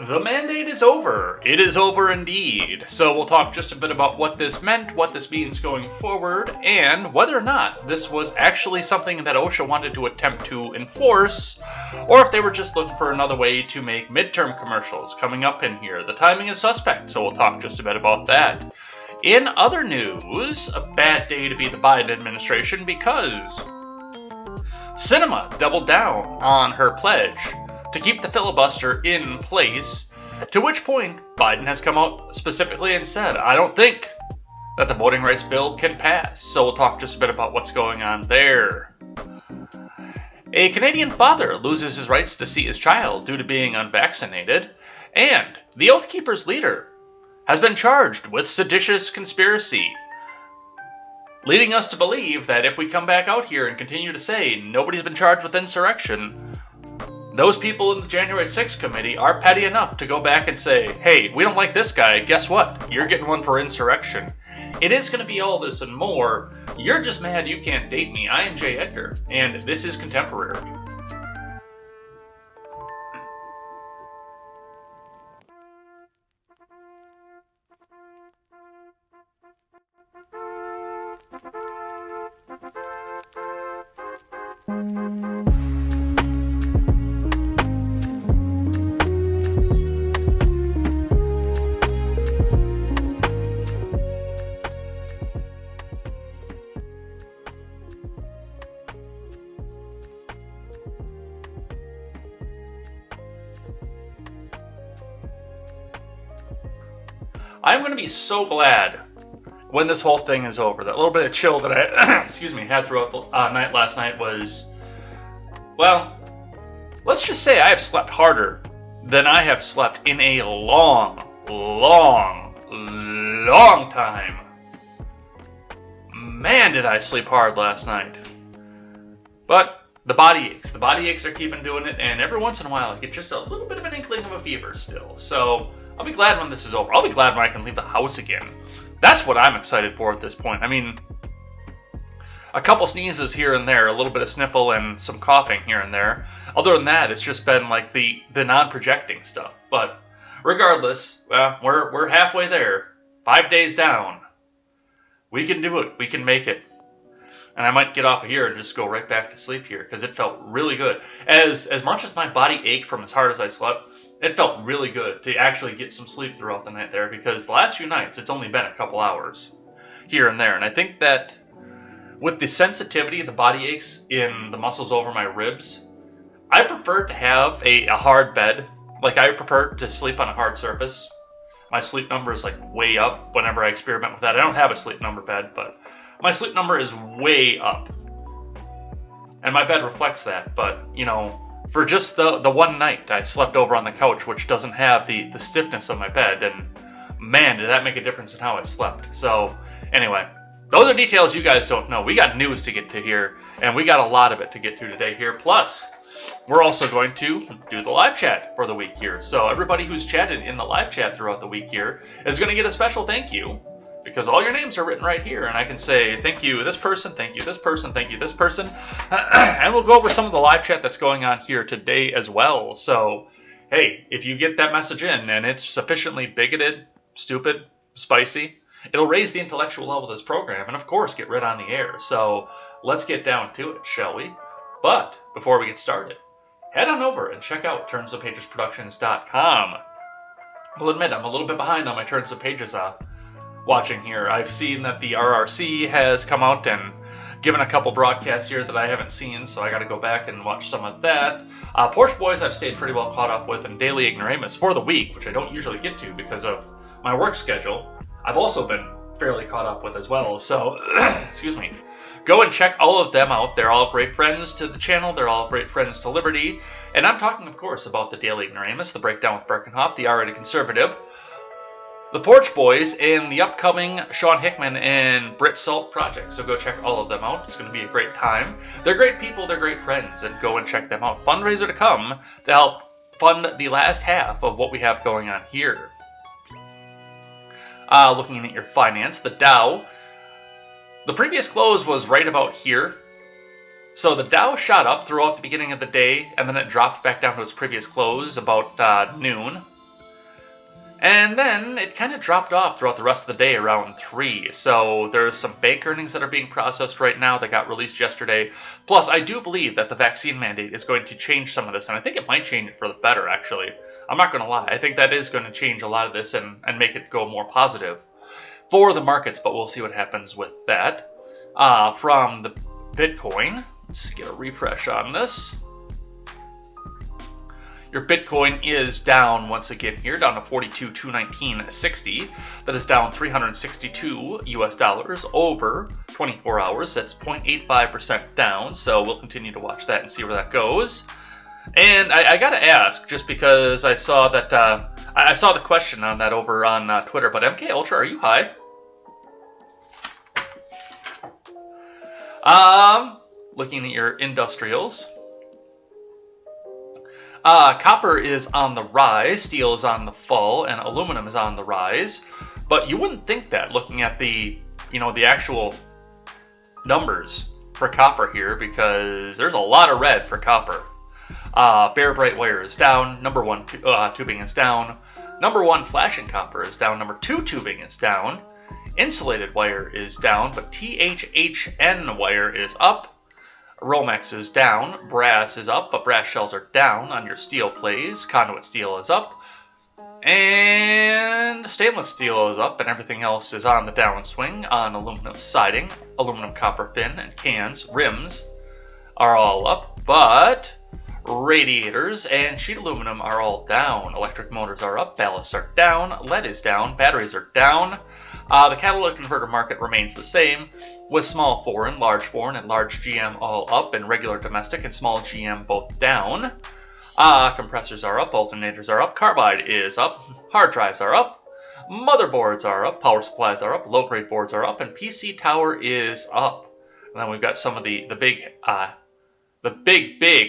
The mandate is over. It is over indeed. So we'll talk just a bit about what this meant, what this means going forward, and whether or not this was actually something that OSHA wanted to attempt to enforce, or if they were just looking for another way to make midterm commercials coming up in here. The timing is suspect, so we'll talk just a bit about that. In other news, a bad day to be the Biden administration because Sinema doubled down on her pledge to keep the filibuster in place, to which point Biden has come out specifically and said, I don't think that the voting rights bill can pass. So we'll talk just a bit about what's going on there. A Canadian father loses his rights to see his child due to being unvaccinated, and the Oath Keepers leader has been charged with seditious conspiracy, leading us to believe that if we come back out here and continue to say nobody's been charged with insurrection, those people in the January 6th committee are petty enough to go back and say, hey, we don't like this guy. Guess what? You're getting one for insurrection. It is going to be all this and more. You're just mad you can't date me. I am Jay Edgar, and this is Contemporary. I'm going to be so glad when this whole thing is over. That little bit of chill that I had throughout the night last night was, well, let's just say I have slept harder than I have slept in a long time. Man, did I sleep hard last night. But the body aches. The body aches are keeping doing it, and every once in a while I get just a little bit of an inkling of a fever still. So I'll be glad when this is over. I'll be glad when I can leave the house again. That's what I'm excited for at this point. I mean, a couple sneezes here and there, a little bit of sniffle, and some coughing here and there. Other than that, it's just been like the non-projecting stuff. But regardless, well, we're halfway there. 5 days down. We can do it. We can make it. And I might get off of here and just go right back to sleep here because it felt really good. As much as my body ached from as hard as I slept, it felt really good to actually get some sleep throughout the night there because the last few nights it's only been a couple hours here and there. And I think that with the sensitivity of the body aches in the muscles over my ribs, I prefer to have a hard bed. Like I prefer to sleep on a hard surface. My sleep number is like way up whenever I experiment with that. I don't have a sleep number bed, but my sleep number is way up. And my bed reflects that. But, you know, for just the one night, I slept over on the couch, which doesn't have the stiffness of my bed. And man, did that make a difference in how I slept. So anyway, those are details you guys don't know. We got news to get to here, and we got a lot of it to get to today here. Plus, we're also going to do the live chat for the week here. So everybody who's chatted in the live chat throughout the week here is going to get a special thank you, because all your names are written right here, and I can say thank you this person, thank you this person, thank you this person, and we'll go over some of the live chat that's going on here today as well. So, hey, if you get that message in and it's sufficiently bigoted, stupid, spicy, it'll raise the intellectual level of this program and, of course, get read on the air. So let's get down to it, shall we? But before we get started, head on over and check out turnsofpagesproductions.com. I'll admit I'm a little bit behind on my Turns of Pages watching here. I've seen that the RRC has come out and given a couple broadcasts here that I haven't seen, so I got to go back and watch some of that. Porch Boys I've stayed pretty well caught up with, and Daily Ignoramus for the week, which I don't usually get to because of my work schedule, I've also been fairly caught up with as well. So, excuse me. Go and check all of them out. They're all great friends to the channel. They're all great friends to Liberty. And I'm talking, of course, about the Daily Ignoramus, the Breakdown with Birkenhoff, the Already Conservative, the Porch Boys, and the upcoming Sean Hickman and Brit Salt project. So go check all of them out. It's going to be a great time. They're great people. They're great friends. And go and check them out. Fundraiser to come to help fund the last half of what we have going on here. Looking at your finance, the Dow, the previous close was right about here. So the Dow shot up throughout the beginning of the day, and then it dropped back down to its previous close about noon. And then it kind of dropped off throughout the rest of the day around 3. So there's some bank earnings that are being processed right now that got released yesterday. Plus, I do believe that the vaccine mandate is going to change some of this, and I think it might change it for the better, actually. I'm not going to lie. I think that is going to change a lot of this and make it go more positive for the markets, but we'll see what happens with that. From the Bitcoin, let's get a refresh on this. Your Bitcoin is down once again here, down to 42,219.60. That is down 362 US dollars over 24 hours. That's 0.85% down. So we'll continue to watch that and see where that goes. And I got to ask, just because I saw that I saw the question on that over on Twitter. But MK Ultra, are you high? Looking at your industrials. Copper is on the rise, steel is on the fall, and aluminum is on the rise. But you wouldn't think that looking at the actual numbers for copper here, because there's a lot of red for copper. Bare bright wire is down. Number 1 tubing is down. Number 1 flashing copper is down. Number 2 tubing is down. Insulated wire is down, but THHN wire is up. Romex is down, brass is up, but brass shells are down on your steel plays. Conduit steel is up, and stainless steel is up, and everything else is on the downswing on aluminum siding, aluminum copper fin, and cans. Rims are all up, but radiators and sheet aluminum are all down. Electric motors are up, ballasts are down, lead is down, batteries are down. The catalytic converter market remains the same, with small foreign, large foreign, and large GM all up, and regular domestic and small GM both down. Compressors are up, alternators are up, carbide is up, hard drives are up, motherboards are up, power supplies are up, low-grade boards are up, and PC tower is up. And then we've got some of the big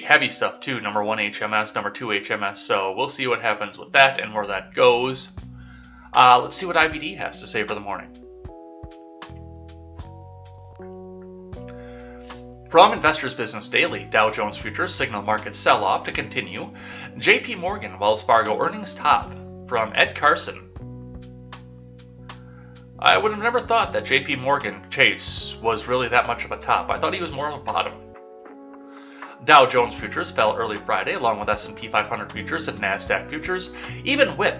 heavy stuff too. Number 1 HMS, number 2 HMS. So we'll see what happens with that and where that goes. Let's see what IBD has to say for the morning. From Investors Business Daily, Dow Jones Futures signal market sell-off to continue. JP Morgan, Wells Fargo earnings top from Ed Carson. I would have never thought that JP Morgan Chase was really that much of a top. I thought he was more of a bottom. Dow Jones Futures fell early Friday, along with S&P 500 futures and NASDAQ futures, even with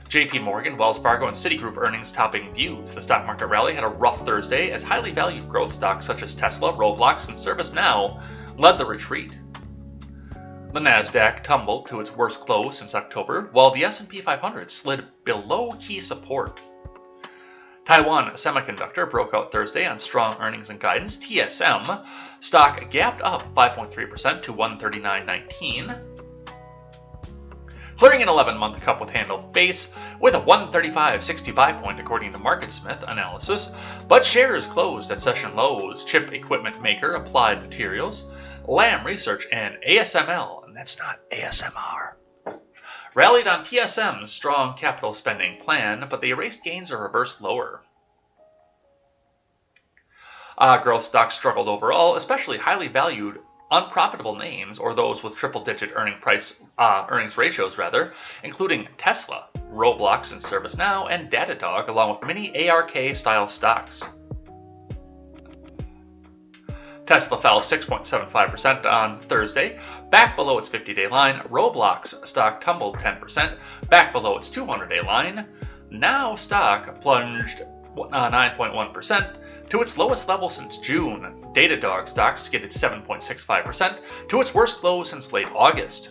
JP Morgan, Wells Fargo, and Citigroup earnings topping views. The stock market rally had a rough Thursday as highly valued growth stocks such as Tesla, Roblox, and ServiceNow led the retreat. The NASDAQ tumbled to its worst close since October, while the S&P 500 slid below key support. Taiwan Semiconductor broke out Thursday on strong earnings and guidance. TSM stock gapped up 5.3% to 139.19. Clearing an 11-month cup with handle base with a 135.60 buy point according to MarketSmith analysis, but shares closed at session lows. Chip equipment maker Applied Materials, Lam Research, and ASML, and that's not ASMR, rallied on TSM's strong capital spending plan, but the erased gains are reversed lower. Growth stocks struggled overall, especially highly valued unprofitable names, or those with triple-digit earnings ratios, including Tesla, Roblox, and ServiceNow, and Datadog, along with many ARK-style stocks. Tesla fell 6.75% on Thursday, back below its 50-day line. Roblox stock tumbled 10%, back below its 200-day line. Now stock plunged 9.1% to its lowest level since June. Datadog stock skidded 7.65% to its worst close since late August.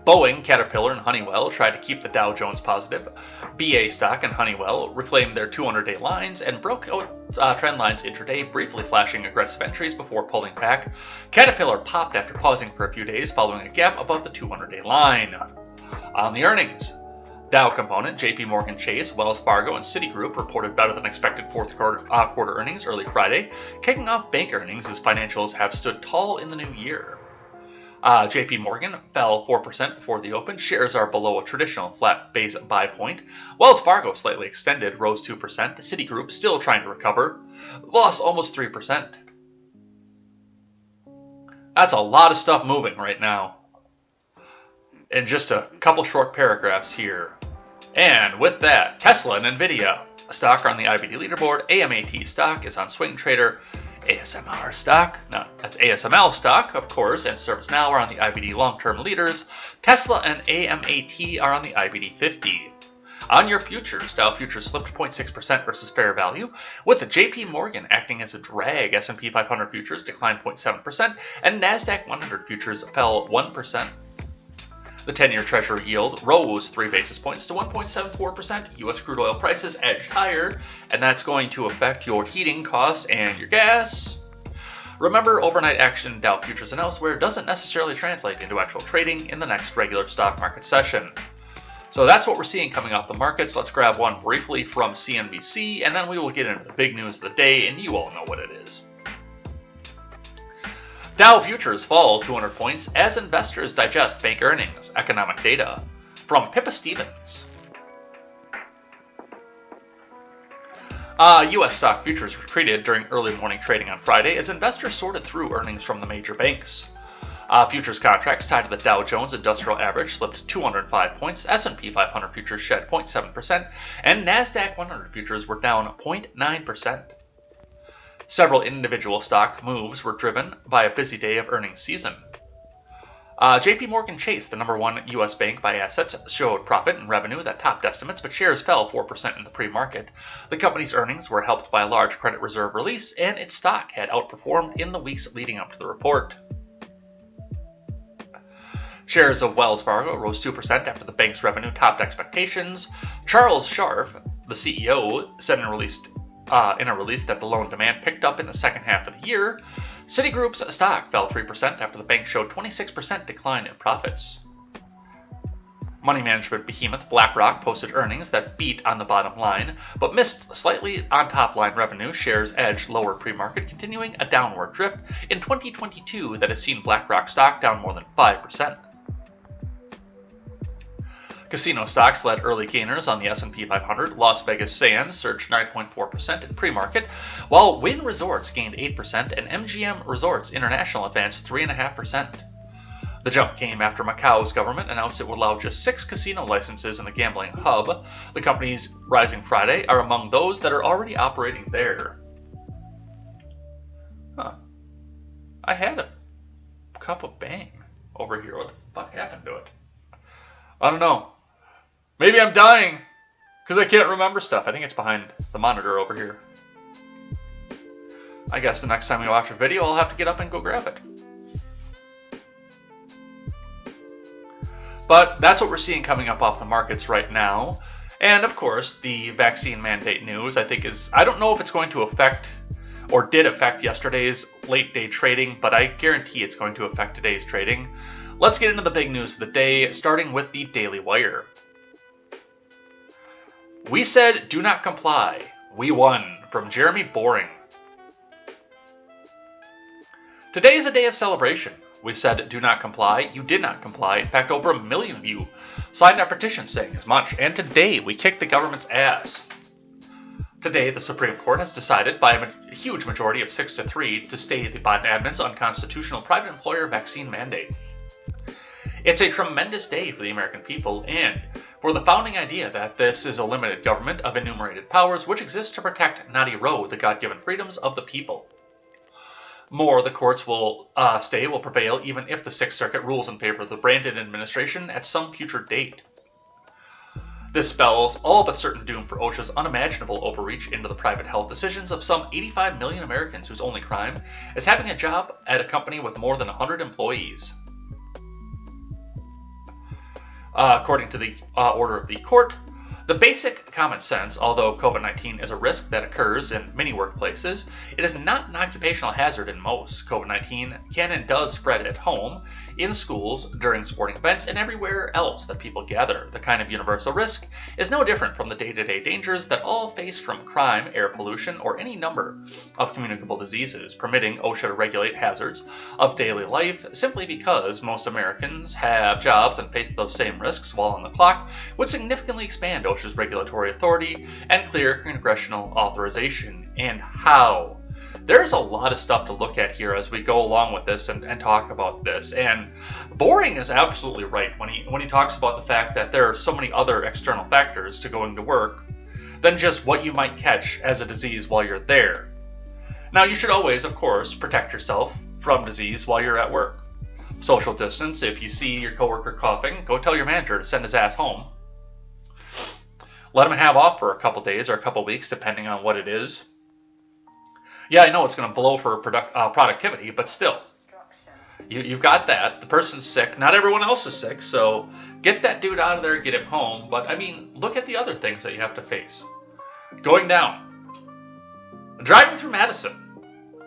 Boeing, Caterpillar, and Honeywell tried to keep the Dow Jones positive. BA stock and Honeywell reclaimed their 200-day lines and broke out trend lines intraday, briefly flashing aggressive entries before pulling back. Caterpillar popped after pausing for a few days following a gap above the 200-day line. On the earnings, Dow component, JP Morgan Chase, Wells Fargo, and Citigroup reported better than expected fourth quarter earnings early Friday, kicking off bank earnings as financials have stood tall in the new year. JP Morgan fell 4% before the open. Shares are below a traditional flat base buy point. Wells Fargo slightly extended, rose 2%. Citigroup still trying to recover, lost almost 3%. That's a lot of stuff moving right now. in just a couple short paragraphs here. And with that, Tesla and Nvidia stock are on the IBD leaderboard. AMAT stock is on Swing Trader. ASMR stock, no, that's ASML stock, of course, and ServiceNow are on the IBD long-term leaders. Tesla and AMAT are on the IBD 50. On your futures, Dow futures slipped 0.6% versus fair value, with the JP Morgan acting as a drag. S&P 500 futures declined 0.7%, and NASDAQ 100 futures fell 1%. The 10-year Treasury yield rose 3 basis points to 1.74%. U.S. crude oil prices edged higher, and that's going to affect your heating costs and your gas. Remember, overnight action in Dow futures and elsewhere doesn't necessarily translate into actual trading in the next regular stock market session. So that's what we're seeing coming off the markets. Let's grab one briefly from CNBC, and then we will get into the big news of the day, and you all know what it is. Dow futures fall 200 points as investors digest bank earnings, economic data. From Pippa Stevens. U.S. stock futures retreated during early morning trading on Friday as investors sorted through earnings from the major banks. Futures contracts tied to the Dow Jones Industrial Average slipped 205 points, S&P 500 futures shed 0.7%, and NASDAQ 100 futures were down 0.9%. Several individual stock moves were driven by a busy day of earnings season. JP Morgan Chase, the number one U.S. bank by assets, showed profit and revenue that topped estimates, but shares fell 4% in the pre-market. The company's earnings were helped by a large credit reserve release, and its stock had outperformed in the weeks leading up to the report. Shares of Wells Fargo rose 2% after the bank's revenue topped expectations. Charles Scharf, the CEO, said in a release that the loan demand picked up in the second half of the year. Citigroup's stock fell 3% after the bank showed 26% decline in profits. Money management behemoth BlackRock posted earnings that beat on the bottom line, but missed slightly on top-line revenue. Shares edged lower pre-market, continuing a downward drift in 2022 that has seen BlackRock stock down more than 5%. Casino stocks led early gainers on the S&P 500. Las Vegas Sands surged 9.4% in pre-market, while Wynn Resorts gained 8% and MGM Resorts International advanced 3.5%. The jump came after Macau's government announced it would allow just 6 casino licenses in the gambling hub. The companies rising Friday are among those that are already operating there. I had a cup of Bang over here. What the fuck happened to it? I don't know. Maybe I'm dying because I can't remember stuff. I think it's behind the monitor over here. I guess the next time we watch a video, I'll have to get up and go grab it. But that's what we're seeing coming up off the markets right now. And of course, the vaccine mandate news, I think I don't know if it's going to affect or did affect yesterday's late day trading, but I guarantee it's going to affect today's trading. Let's get into the big news of the day, starting with the Daily Wire. We said do not comply. We won, from Jeremy Boring. Today is a day of celebration. We said do not comply. You did not comply. In fact, over 1 million of you signed our petition saying as much. And today we kicked the government's ass. Today, the Supreme Court has decided by a huge majority of 6-3 to stay the Biden admin's unconstitutional private employer vaccine mandate. It's a tremendous day for the American people and for the founding idea that this is a limited government of enumerated powers which exists to protect, not erode, the God-given freedoms of the people. More, the courts will prevail even if the Sixth Circuit rules in favor of the Brandon administration at some future date. This spells all but certain doom for OSHA's unimaginable overreach into the private health decisions of some 85 million Americans whose only crime is having a job at a company with more than 100 employees. According to the order of the court, the basic common sense, although COVID-19 is a risk that occurs in many workplaces, it is not an occupational hazard in most. COVID-19 can and does spread at home, in schools, during sporting events, and everywhere else that people gather. The kind of universal risk is no different from the day-to-day dangers that all face from crime, air pollution, or any number of communicable diseases, permitting OSHA to regulate hazards of daily life simply because most Americans have jobs and face those same risks while on the clock would significantly expand OSHA's regulatory authority and clear congressional authorization. And how? there's a lot of stuff to look at here as we go along with this and talk about this. And Boring is absolutely right when he talks about the fact that there are so many other external factors to going to work than just what you might catch as a disease while you're there. Now, you should always, of course, protect yourself from disease while you're at work. Social distance. If you see your coworker coughing, go tell your manager to send his ass home. Let him have off for a couple days or a couple weeks, depending on what it is. Yeah, I know it's going to blow for productivity, but still. You've got that. The person's sick. Not everyone else is sick, so get that dude out of there, get him home. But, I mean, look at the other things that you have to face. Going down. Driving through Madison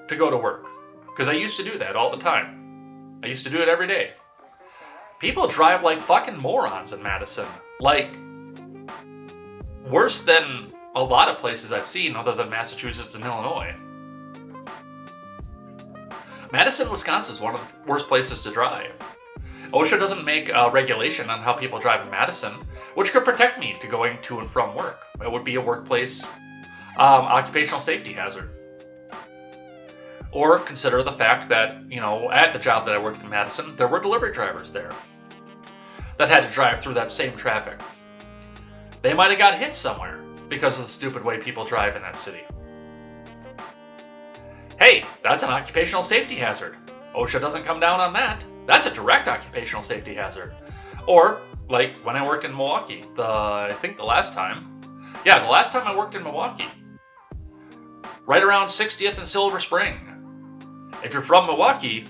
to go to work. Because I used to do that all the time. I used to do it every day. People drive like fucking morons in Madison. Like, worse than a lot of places I've seen other than Massachusetts and Illinois. Madison, Wisconsin is one of the worst places to drive. OSHA doesn't make a regulation on how people drive in Madison, which could protect me to going to and from work. It would be a workplace occupational safety hazard. Or consider the fact that, at the job that I worked in Madison, there were delivery drivers there that had to drive through that same traffic. They might have got hit somewhere because of the stupid way people drive in that city. Hey, that's an occupational safety hazard. OSHA doesn't come down on that. That's a direct occupational safety hazard. Or, like when I worked in Milwaukee, the last time I worked in Milwaukee, right around 60th and Silver Spring. If you're from Milwaukee,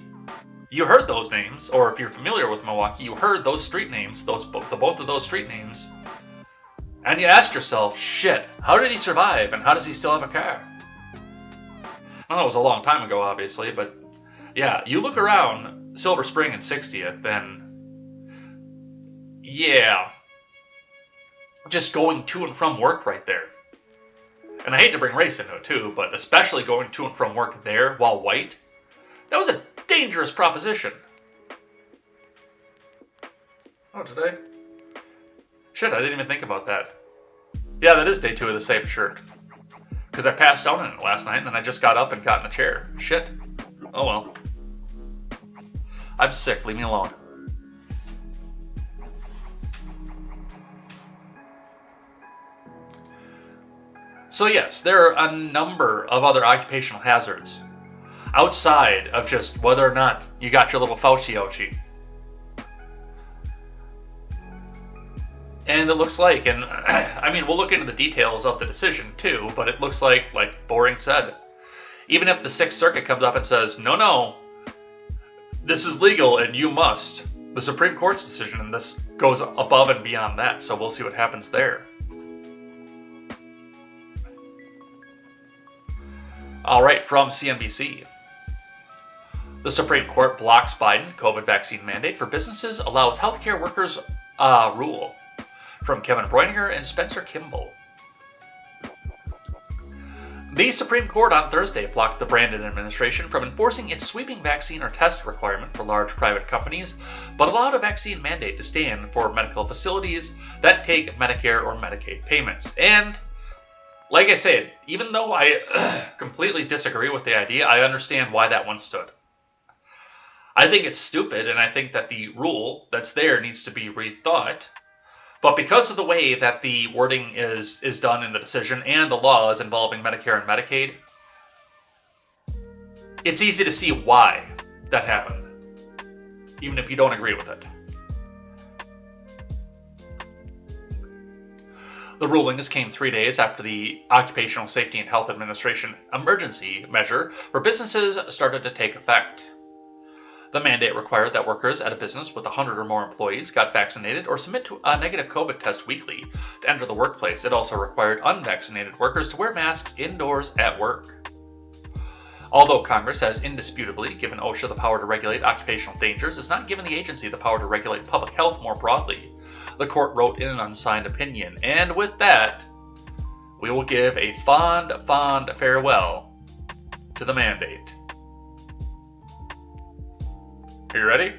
you heard those names, or if you're familiar with Milwaukee, you heard those street names, both of those street names, and you asked yourself, shit, how did he survive, and how does he still have a car? I know it was a long time ago, obviously, but yeah, you look around Silver Spring and 60th, and yeah, just going to and from work right there. And I hate to bring race into it too, but especially going to and from work there while white, that was a dangerous proposition. Oh, did I? Shit, I didn't even think about that. Yeah, that is day 2 of the same shirt. Because I passed out in it last night, and then I just got up and got in the chair. Shit. Oh well. I'm sick, leave me alone. So yes, there are a number of other occupational hazards outside of just whether or not you got your little Fauci-ouchie. And it looks like, and I mean, we'll look into the details of the decision too, but it looks like Boring said, even if the 6th Circuit comes up and says, no, this is legal and you must, the Supreme Court's decision, and this goes above and beyond that, so we'll see what happens there. All right, from CNBC. The Supreme Court blocks Biden COVID vaccine mandate for businesses, allows healthcare workers rule. From Kevin Breininger and Spencer Kimball. The Supreme Court on Thursday blocked the Brandon administration from enforcing its sweeping vaccine or test requirement for large private companies, but allowed a vaccine mandate to stand for medical facilities that take Medicare or Medicaid payments. And, like I said, even though I completely disagree with the idea, I understand why that one stood. I think it's stupid, and I think that the rule that's there needs to be rethought. But because of the way that the wording is done in the decision and the laws involving Medicare and Medicaid, it's easy to see why that happened, even if you don't agree with it. The ruling came 3 days after the Occupational Safety and Health Administration emergency measure for businesses started to take effect. The mandate required that workers at a business with 100 or more employees got vaccinated or submit to a negative COVID test weekly to enter the workplace. It also required unvaccinated workers to wear masks indoors at work. Although Congress has indisputably given OSHA the power to regulate occupational dangers, it's not given the agency the power to regulate public health more broadly, the court wrote in an unsigned opinion. And with that, we will give a fond farewell to the mandate. Are you ready?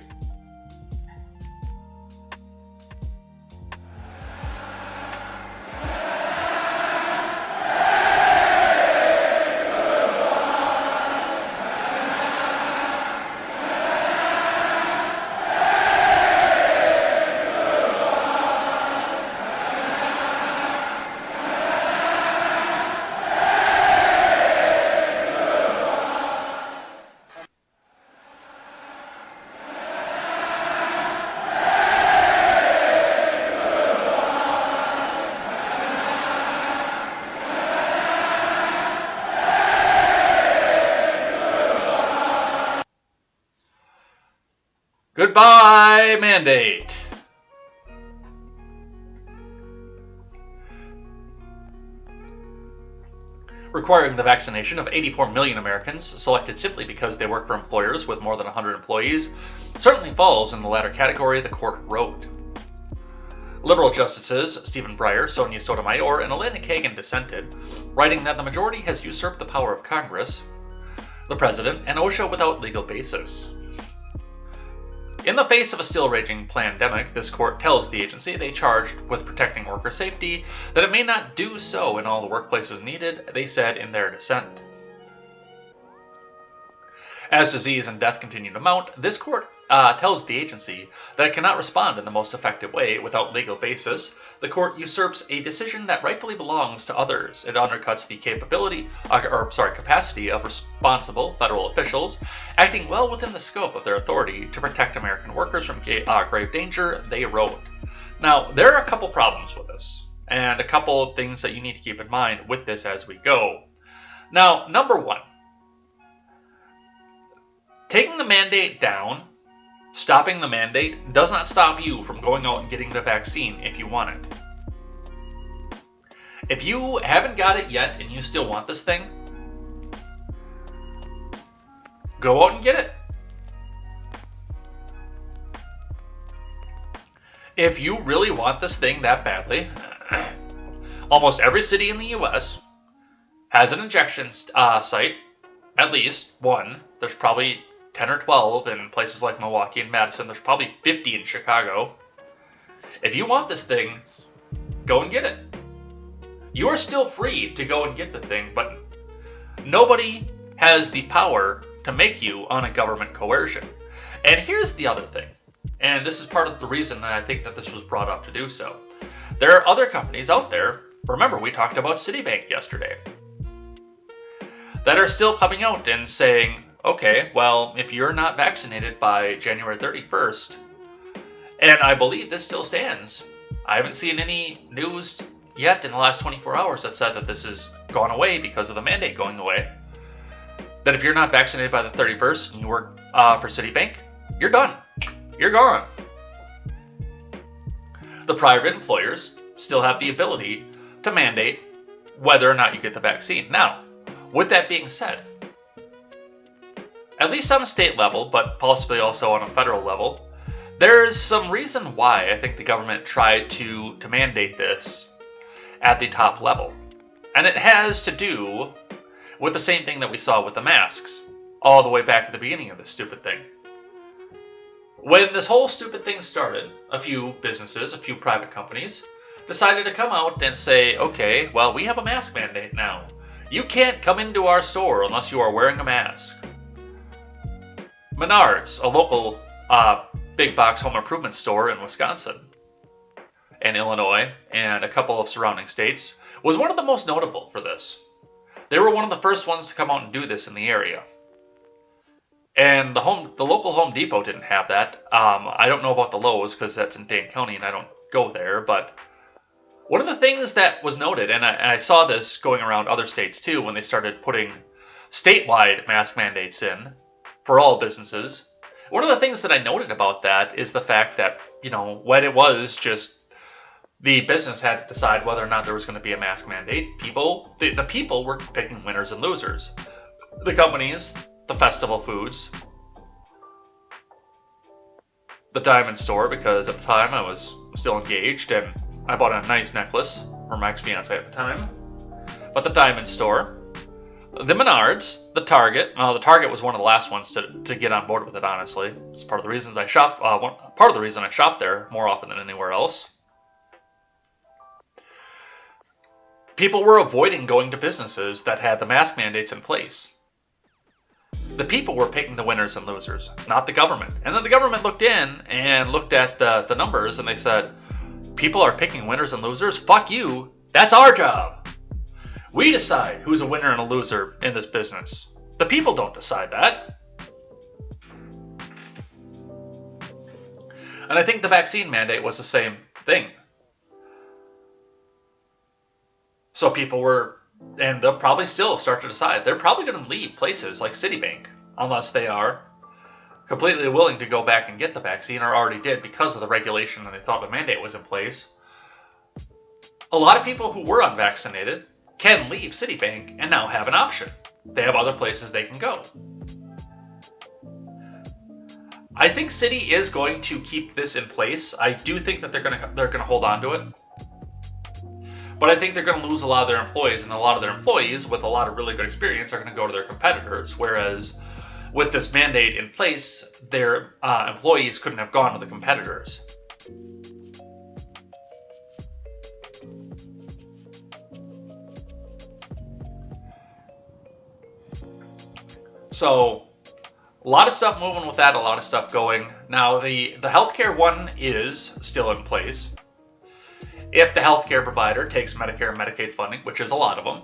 Goodbye, mandate. Requiring the vaccination of 84 million Americans, selected simply because they work for employers with more than 100 employees, certainly falls in the latter category, the court wrote. Liberal justices Stephen Breyer, Sonia Sotomayor, and Elena Kagan dissented, writing that the majority has usurped the power of Congress, the president, and OSHA without legal basis. In the face of a still raging pandemic, this court tells the agency they charged with protecting worker safety that it may not do so in all the workplaces needed, they said in their dissent. As disease and death continue to mount, this court tells the agency that it cannot respond in the most effective way without legal basis. The court usurps a decision that rightfully belongs to others. It undercuts the capacity of responsible federal officials acting well within the scope of their authority to protect American workers from grave danger, they wrote. Now, there are a couple problems with this, and a couple of things that you need to keep in mind with this as we go. Now, number one, taking the mandate down, stopping the mandate, does not stop you from going out and getting the vaccine if you want it. If you haven't got it yet and you still want this thing, go out and get it. If you really want this thing that badly, almost every city in the US has an injection site, at least one. There's probably 10 or 12 in places like Milwaukee and Madison. There's probably 50 in Chicago. If you want this thing, go and get it. You are still free to go and get the thing, but nobody has the power to make you on a government coercion. And here's the other thing, and this is part of the reason that I think that this was brought up to do so. There are other companies out there, remember we talked about Citibank yesterday, that are still coming out and saying, okay, well, if you're not vaccinated by January 31st, and I believe this still stands. I haven't seen any news yet in the last 24 hours that said that this has gone away because of the mandate going away. That if you're not vaccinated by the 31st and you work for Citibank, you're done. You're gone. The private employers still have the ability to mandate whether or not you get the vaccine. Now, with that being said, at least on a state level, but possibly also on a federal level, there's some reason why I think the government tried to mandate this at the top level. And it has to do with the same thing that we saw with the masks, all the way back at the beginning of this stupid thing. When this whole stupid thing started, a few businesses, a few private companies, decided to come out and say, okay, well, we have a mask mandate now. You can't come into our store unless you are wearing a mask. Menards, a local big box home improvement store in Wisconsin and Illinois and a couple of surrounding states, was one of the most notable for this. They were one of the first ones to come out and do this in the area. And the local Home Depot didn't have that. I don't know about the Lowe's because that's in Dane County and I don't go there, but one of the things that was noted, and I saw this going around other states too when they started putting statewide mask mandates in for all businesses, one of the things that I noted about that is the fact that, when it was just the business had to decide whether or not there was going to be a mask mandate, the people were picking winners and losers. The companies, the festival foods, the diamond store, because at the time I was still engaged and I bought a nice necklace for my ex-fiance at the time. But the diamond store, the Menards, the Target. The Target was one of the last ones to get on board with it, honestly. It's part of the reasons I shop. Part of the reason I shop there more often than anywhere else. People were avoiding going to businesses that had the mask mandates in place. The people were picking the winners and losers, not the government. And then the government looked in and looked at the numbers and they said, people are picking winners and losers? Fuck you. That's our job. We decide who's a winner and a loser in this business. The people don't decide that. And I think the vaccine mandate was the same thing. So people were, and they'll probably still start to decide, they're probably going to leave places like Citibank, unless they are completely willing to go back and get the vaccine, or already did because of the regulation and they thought the mandate was in place, a lot of people who were unvaccinated can leave Citibank and now have an option. They have other places they can go. I think Citi is going to keep this in place. I do think that they're gonna hold on to it. But I think they're going to lose a lot of their employees, and a lot of their employees with a lot of really good experience are going to go to their competitors, whereas with this mandate in place, their employees couldn't have gone to the competitors. So, a lot of stuff moving with that, a lot of stuff going. Now, the healthcare one is still in place. If the healthcare provider takes Medicare and Medicaid funding, which is a lot of them,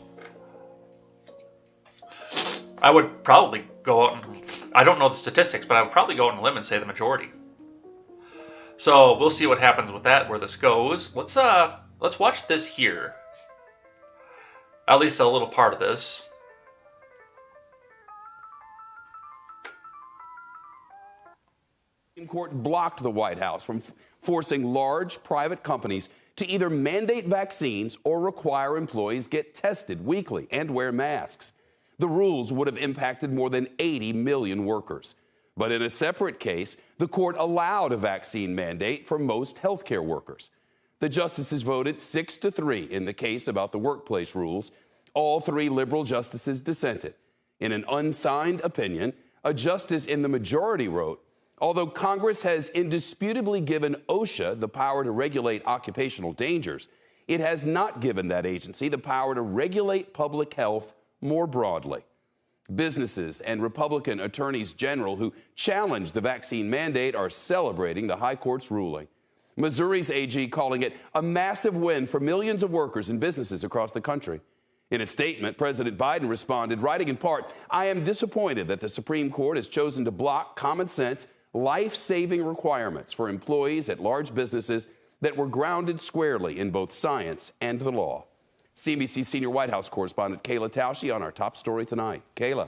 I would probably go out and, I don't know the statistics, but I would probably go out on a limb and say the majority. So we'll see what happens with that, where this goes. Let's watch this here. At least a little part of this. The Supreme Court blocked the White House from forcing large private companies to either mandate vaccines or require employees get tested weekly and wear masks. The rules would have impacted more than 80 million workers. But in a separate case, the court allowed a vaccine mandate for most healthcare workers. The justices voted 6-3 in the case about the workplace rules. All 3 liberal justices dissented. In an unsigned opinion, a justice in the majority wrote, although Congress has indisputably given OSHA the power to regulate occupational dangers, it has not given that agency the power to regulate public health more broadly. Businesses and Republican attorneys general who challenged the vaccine mandate are celebrating the high court's ruling. Missouri's AG calling it a massive win for millions of workers and businesses across the country. In a statement, President Biden responded, writing in part, "I am disappointed that the Supreme Court has chosen to block common sense, life-saving requirements for employees at large businesses that were grounded squarely in both science and the law." CNBC senior White House correspondent Kayla Tausche on our top story tonight. Kayla.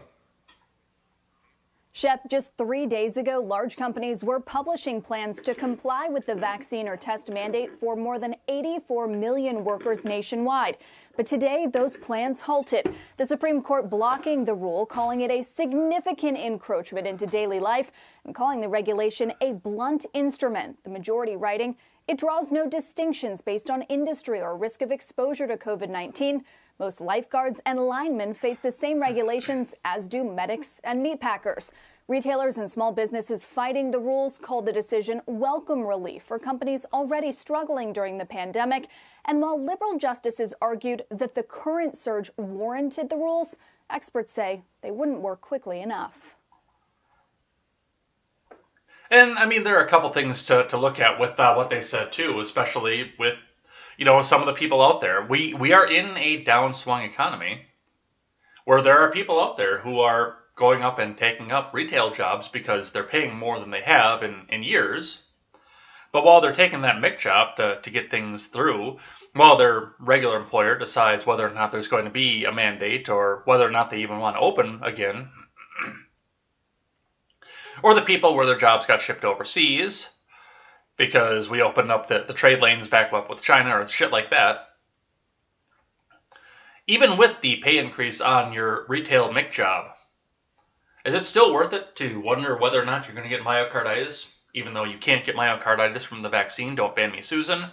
Shep, just 3 days ago, large companies were publishing plans to comply with the vaccine or test mandate for more than 84 million workers nationwide. But today, those plans halted. The Supreme Court blocking the rule, calling it a significant encroachment into daily life and calling the regulation a blunt instrument. The majority writing, it draws no distinctions based on industry or risk of exposure to COVID-19. Most lifeguards and linemen face the same regulations as do medics and meatpackers. Retailers and small businesses fighting the rules called the decision welcome relief for companies already struggling during the pandemic. And while liberal justices argued that the current surge warranted the rules, experts say they wouldn't work quickly enough. And I mean, there are a couple things to look at with what they said too, especially with, some of the people out there. We are in a downswung economy where there are people out there who are going up and taking up retail jobs because they're paying more than they have in years. But while they're taking that MIC job to get things through, while their regular employer decides whether or not there's going to be a mandate or whether or not they even want to open again, or the people where their jobs got shipped overseas because we opened up the trade lanes back up with China or shit like that. Even with the pay increase on your retail MIC job, is it still worth it to wonder whether or not you're going to get myocarditis? Even though you can't get myocarditis from the vaccine, don't ban me, Susan.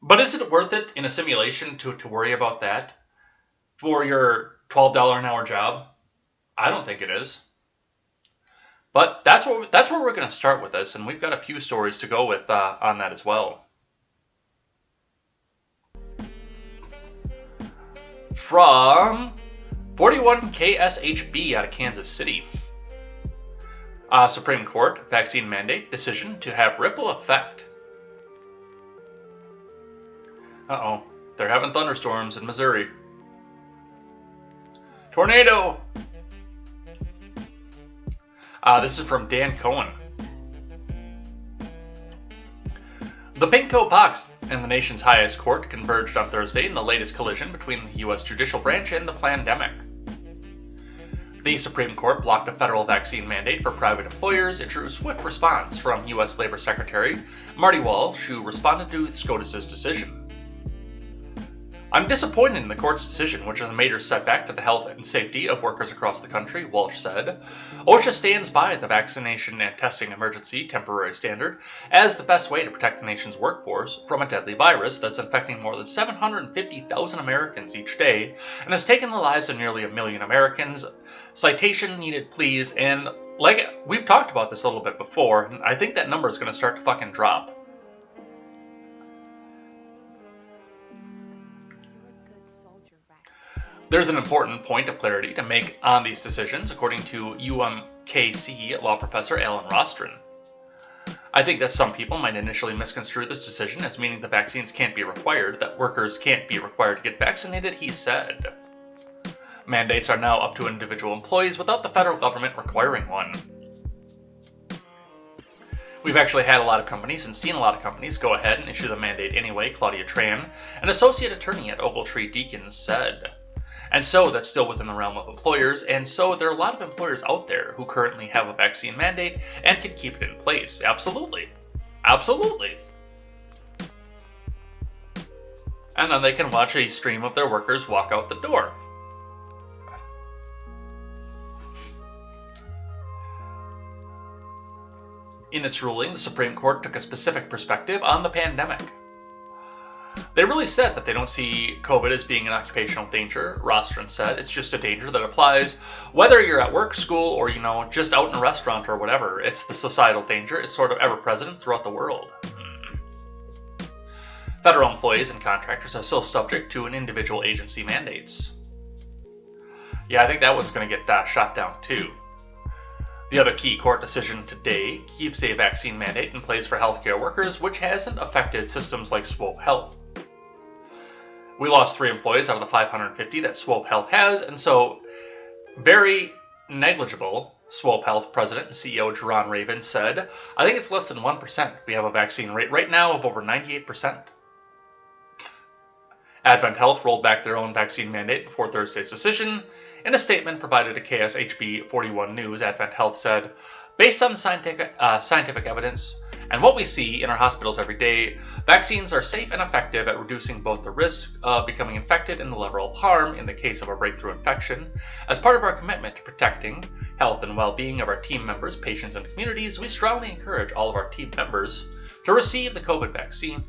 But is it worth it in a simulation to worry about that for your $12 an hour job? I don't think it is. But that's where we're going to start with this, and we've got a few stories to go with on that as well. From 41 KSHB out of Kansas City. Supreme Court vaccine mandate decision to have ripple effect. Uh-oh, they're having thunderstorms in Missouri. Tornado! This is from Dan Cohen. The Pinko Box and the nation's highest court converged on Thursday in the latest collision between the U.S. judicial branch and the pandemic. The Supreme Court blocked a federal vaccine mandate for private employers. It drew a swift response from U.S. Labor Secretary Marty Walsh, who responded to SCOTUS's decision. I'm disappointed in the court's decision, which is a major setback to the health and safety of workers across the country, Walsh said. OSHA stands by the vaccination and testing emergency temporary standard as the best way to protect the nation's workforce from a deadly virus that's infecting more than 750,000 Americans each day and has taken the lives of nearly 1 million Americans. Citation needed, please. And like we've talked about this a little bit before, and I think that number is going to start to fucking drop. There's an important point of clarity to make on these decisions, according to UMKC law professor Alan Rostron. I think that some people might initially misconstrue this decision as meaning the vaccines can't be required, that workers can't be required to get vaccinated, he said. Mandates are now up to individual employees without the federal government requiring one. We've actually had a lot of companies and seen a lot of companies go ahead and issue the mandate anyway, Claudia Tran, an associate attorney at Ogletree Deakins, said. And so that's still within the realm of employers, and so there are a lot of employers out there who currently have a vaccine mandate and can keep it in place. Absolutely. Absolutely. And then they can watch a stream of their workers walk out the door. In its ruling, the Supreme Court took a specific perspective on the pandemic. They really said that they don't see COVID as being an occupational danger. Rostron said it's just a danger that applies whether you're at work, school, or, just out in a restaurant or whatever. It's the societal danger. It's sort of ever-present throughout the world. Federal employees and contractors are still subject to an individual agency mandates. Yeah, I think that one's going to get shot down too. The other key court decision today keeps a vaccine mandate in place for healthcare workers, which hasn't affected systems like Swope Health. We lost 3 employees out of the 550 that Swope Health has, and so very negligible. Swope Health President and CEO Jerron Raven said, I think it's less than 1%. We have a vaccine rate right now of over 98%. Advent Health rolled back their own vaccine mandate before Thursday's decision. In a statement provided to KSHB 41 News, Advent Health said, based on the scientific evidence and what we see in our hospitals every day, vaccines are safe and effective at reducing both the risk of becoming infected and the level of harm in the case of a breakthrough infection. As part of our commitment to protecting health and well-being of our team members, patients, and communities, we strongly encourage all of our team members to receive the COVID vaccine.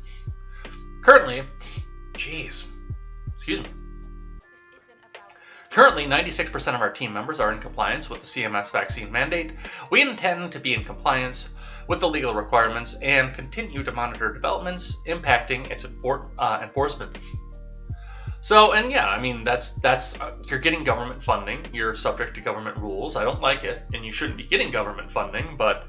Currently, 96% of our team members are in compliance with the CMS vaccine mandate. We intend to be in compliance with the legal requirements and continue to monitor developments impacting its enforcement. So, and yeah, I mean, that's you're getting government funding. You're subject to government rules. I don't like it, and you shouldn't be getting government funding, but,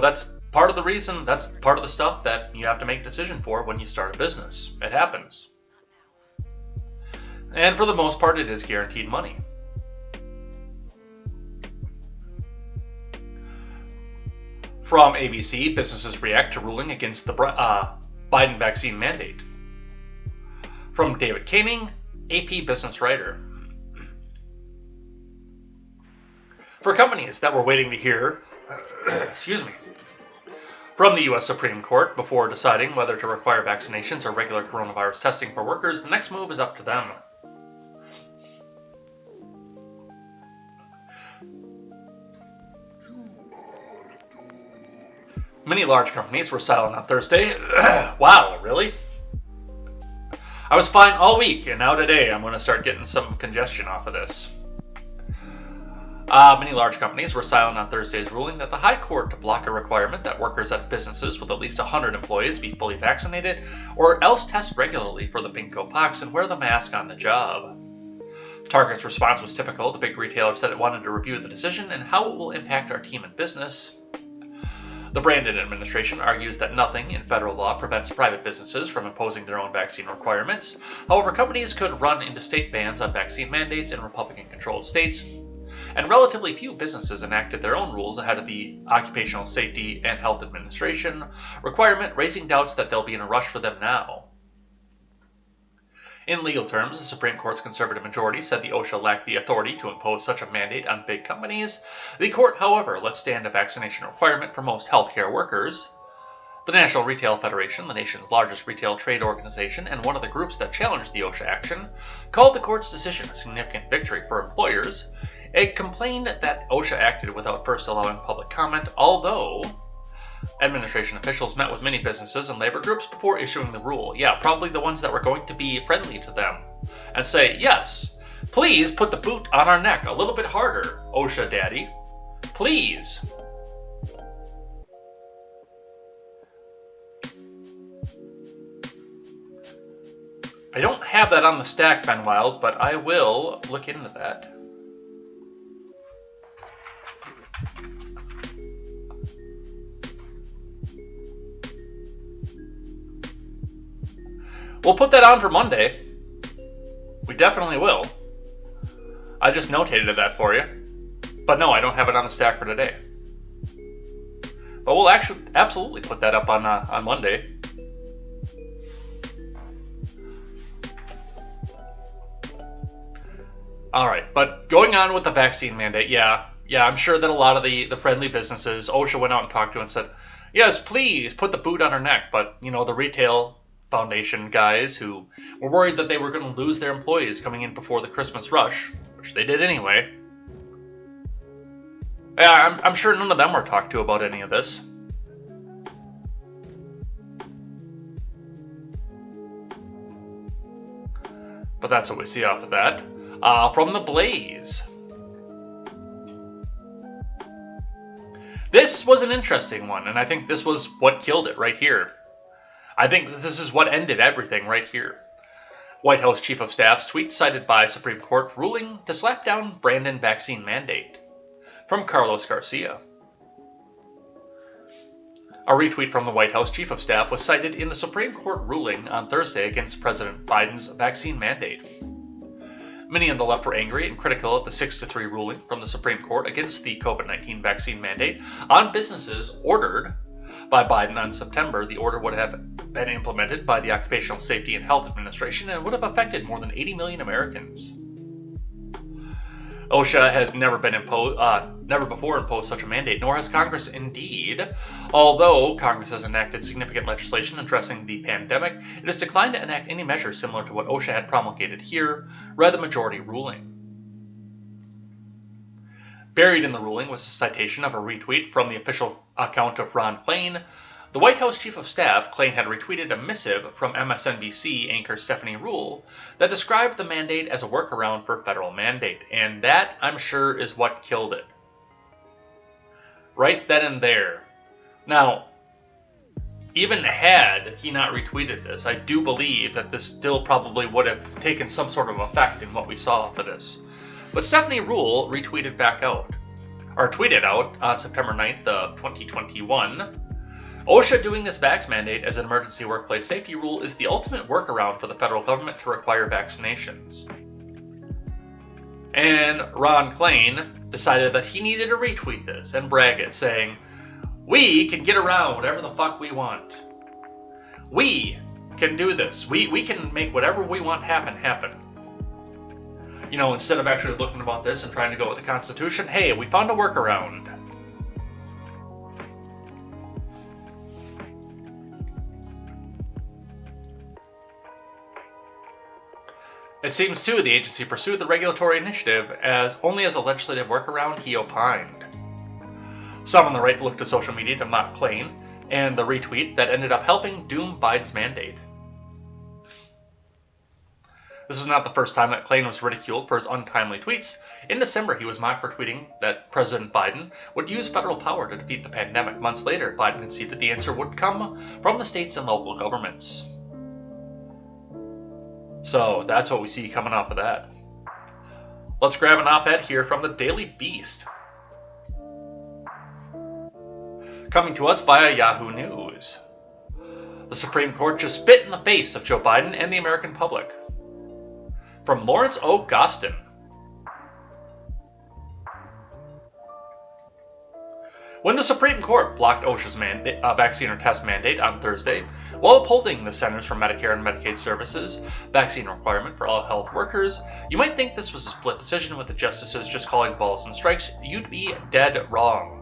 that's part of the reason, that's part of the stuff that you have to make a decision for when you start a business. It happens. And for the most part, it is guaranteed money. From ABC, businesses react to ruling against the Biden vaccine mandate. From David Koenig, AP business writer. For companies that were waiting to hear, from the U.S. Supreme Court before deciding whether to require vaccinations or regular coronavirus testing for workers, the next move is up to them. Many large companies were silent on Thursday. Wow, really? I was fine all week, and now today I'm going to start getting some congestion off of this. Many large companies were silent on Thursday's ruling that the High Court to block a requirement that workers at businesses with at least 100 employees be fully vaccinated or else test regularly for the bingo pox and wear the mask on the job. Target's response was typical. The big retailer said it wanted to review the decision and how it will impact our team and business. The Brandon administration argues that nothing in federal law prevents private businesses from imposing their own vaccine requirements. However, companies could run into state bans on vaccine mandates in Republican-controlled states, and relatively few businesses enacted their own rules ahead of the Occupational Safety and Health Administration requirement, raising doubts that they'll be in a rush for them now. In legal terms, the Supreme Court's conservative majority said the OSHA lacked the authority to impose such a mandate on big companies. The court, however, let stand a vaccination requirement for most healthcare workers. The National Retail Federation, the nation's largest retail trade organization and one of the groups that challenged the OSHA action, called the court's decision a significant victory for employers. It complained that OSHA acted without first allowing public comment, although administration officials met with many businesses and labor groups before issuing the rule. Yeah, probably the ones that were going to be friendly to them and say, yes, please put the boot on our neck a little bit harder, OSHA daddy. Please. I don't have that on the stack, Ben Wild, but I will look into that. We'll put that on for Monday. We definitely will. I just notated that for you. But no, I don't have it on the stack for today. But we'll actually absolutely put that up on Monday. All right, but going on with the vaccine mandate, yeah, I'm sure that a lot of the friendly businesses, OSHA went out and talked to and said, yes, please put the boot on our neck. But, the retail foundation guys who were worried that they were going to lose their employees coming in before the Christmas rush, which they did anyway. Yeah, I'm sure none of them were talked to about any of this. But that's what we see off of that. From the Blaze. This was an interesting one, and I think this was what killed it right here. I think this is what ended everything right here. White House Chief of Staff's tweet cited by Supreme Court ruling to slap down Brandon vaccine mandate. From Carlos Garcia. A retweet from the White House Chief of Staff was cited in the Supreme Court ruling on Thursday against President Biden's vaccine mandate. Many on the left were angry and critical of the 6-3 ruling from the Supreme Court against the COVID-19 vaccine mandate on businesses ordered by Biden on September. The order would have been implemented by the Occupational Safety and Health Administration and would have affected more than 80 million Americans. OSHA has never before imposed such a mandate, nor has Congress indeed. Although Congress has enacted significant legislation addressing the pandemic, it has declined to enact any measures similar to what OSHA had promulgated here, read the majority ruling. Buried in the ruling was a citation of a retweet from the official account of Ron Klain. The White House Chief of Staff, Klain, had retweeted a missive from MSNBC anchor Stephanie Ruhle that described the mandate as a workaround for federal mandate, and that, I'm sure, is what killed it. Right then and there. Now, even had he not retweeted this, I do believe that this still probably would have taken some sort of effect in what we saw for this. But Stephanie Ruhle retweeted back out, or tweeted out on September 9th of 2021, OSHA doing this vax mandate as an emergency workplace safety rule is the ultimate workaround for the federal government to require vaccinations. And Ron Klain decided that he needed to retweet this and brag it, saying, we can get around whatever the fuck we want. We can do this. We can make whatever we want happen. Instead of actually looking about this and trying to go with the Constitution, hey, we found a workaround. It seems, too, the agency pursued the regulatory initiative only as a legislative workaround, he opined. Some on the right looked to social media to mock Klain and the retweet that ended up helping doom Biden's mandate. This is not the first time that Klain was ridiculed for his untimely tweets. In December, he was mocked for tweeting that President Biden would use federal power to defeat the pandemic. Months later, Biden conceded the answer would come from the states and local governments. So that's what we see coming off of that. Let's grab an op-ed here from the Daily Beast. Coming to us via Yahoo News. The Supreme Court just spit in the face of Joe Biden and the American public. From Lawrence O. Gostin. When the Supreme Court blocked OSHA's vaccine or test mandate on Thursday, while upholding the Centers for Medicare and Medicaid Services vaccine requirement for all health workers, you might think this was a split decision with the justices just calling balls and strikes. You'd be dead wrong.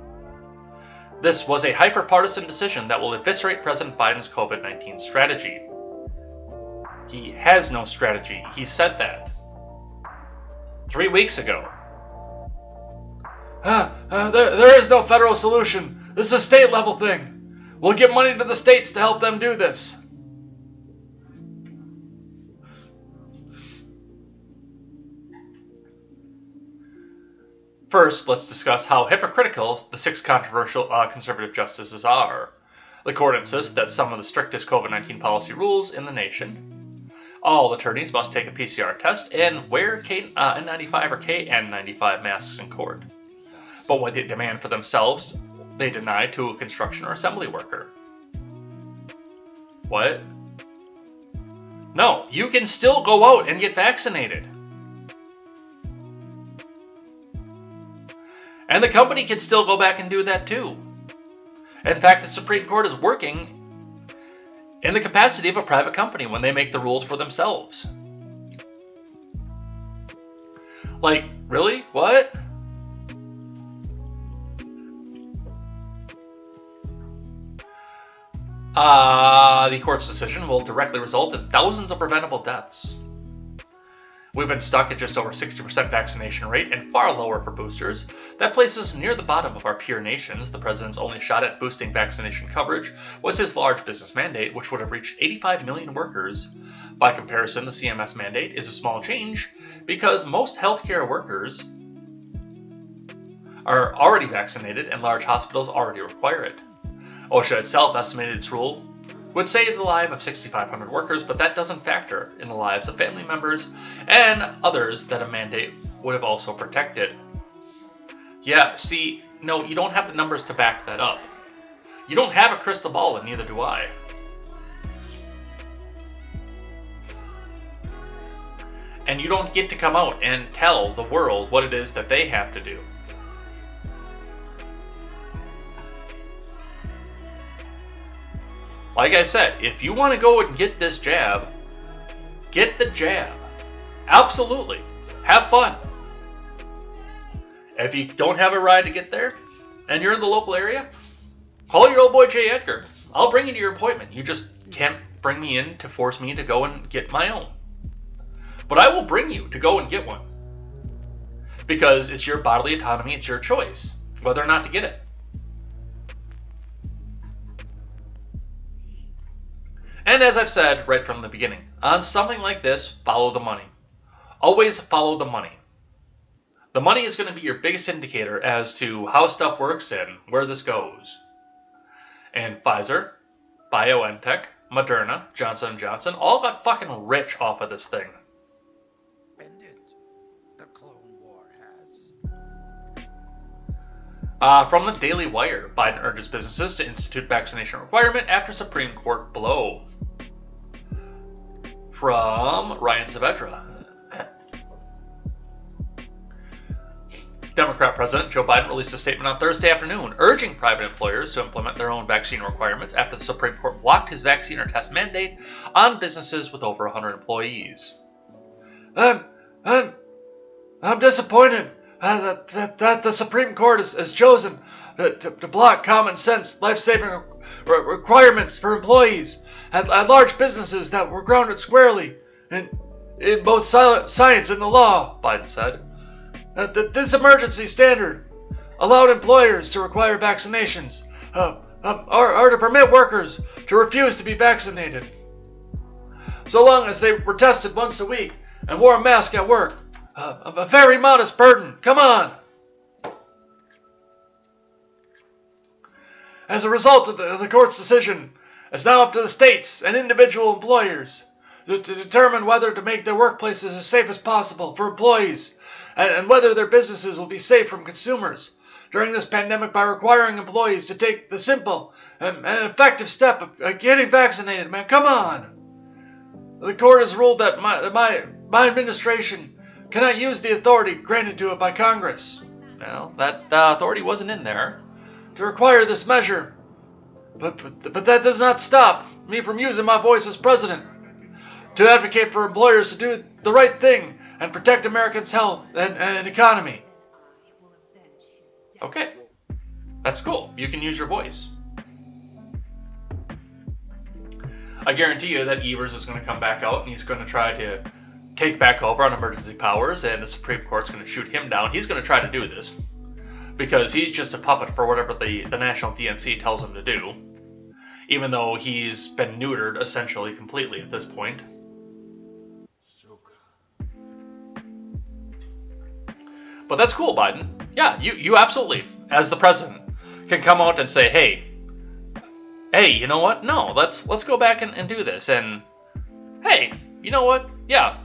This was a hyper-partisan decision that will eviscerate President Biden's COVID-19 strategy. He has no strategy. He said that 3 weeks ago. There is no federal solution. This is a state-level thing. We'll give money to the states to help them do this. First, let's discuss how hypocritical the 6 controversial conservative justices are. The court insists that some of the strictest COVID-19 policy rules in the nation. All attorneys must take a PCR test and wear N95 or KN95 masks in court. But what they demand for themselves, they deny to a construction or assembly worker. What? No, you can still go out and get vaccinated. And the company can still go back and do that too. In fact, the Supreme Court is working in the capacity of a private company when they make the rules for themselves. Like, really? What? The court's decision will directly result in thousands of preventable deaths. We've been stuck at just over 60% vaccination rate and far lower for boosters. That places us near the bottom of our peer nations. The president's only shot at boosting vaccination coverage was his large business mandate, which would have reached 85 million workers. By comparison, the CMS mandate is a small change because most healthcare workers are already vaccinated and large hospitals already require it. OSHA itself estimated its rule would save the life of 6,500 workers, but that doesn't factor in the lives of family members and others that a mandate would have also protected. Yeah, see, no, you don't have the numbers to back that up. You don't have a crystal ball, and neither do I. And you don't get to come out and tell the world what it is that they have to do. Like I said, if you want to go and get this jab, get the jab. Absolutely. Have fun. If you don't have a ride to get there, and you're in the local area, call your old boy J. Edgar. I'll bring you to your appointment. You just can't bring me in to force me to go and get my own. But I will bring you to go and get one. Because it's your bodily autonomy, it's your choice, whether or not to get it. And as I've said right from the beginning, on something like this, follow the money. Always follow the money. The money is going to be your biggest indicator as to how stuff works and where this goes. And Pfizer, BioNTech, Moderna, Johnson & Johnson all got fucking rich off of this thing. And it, the Clone War has. From the Daily Wire, Biden urges businesses to institute vaccination requirement after Supreme Court blow. From Ryan Saavedra. Democrat President Joe Biden released a statement on Thursday afternoon urging private employers to implement their own vaccine requirements after the Supreme Court blocked his vaccine or test mandate on businesses with over 100 employees. I'm disappointed that the Supreme Court has chosen to block common sense, life-saving requirements for employees at large businesses that were grounded squarely in both science and the law, Biden said. This emergency standard allowed employers to require vaccinations or to permit workers to refuse to be vaccinated, so long as they were tested once a week and wore a mask at work. A very modest burden. Come on. As a result of the court's decision, it's now up to the states and individual employers to determine whether to make their workplaces as safe as possible for employees and whether their businesses will be safe from consumers during this pandemic by requiring employees to take the simple and effective step of getting vaccinated. Man, come on. The court has ruled that my administration cannot use the authority granted to it by Congress. Well, that authority wasn't in there to require this measure. But that does not stop me from using my voice as president to advocate for employers to do the right thing and protect Americans' health and economy. Okay, that's cool. You can use your voice. I guarantee you that Evers is going to come back out and he's going to try to take back over on emergency powers, and the Supreme Court's going to shoot him down. He's going to try to do this because he's just a puppet for whatever the National DNC tells him to do, even though he's been neutered essentially completely at this point. But that's cool, Biden. Yeah, you absolutely, as the president, can come out and say, hey, you know what? No, let's go back and do this. And hey, you know what? Yeah.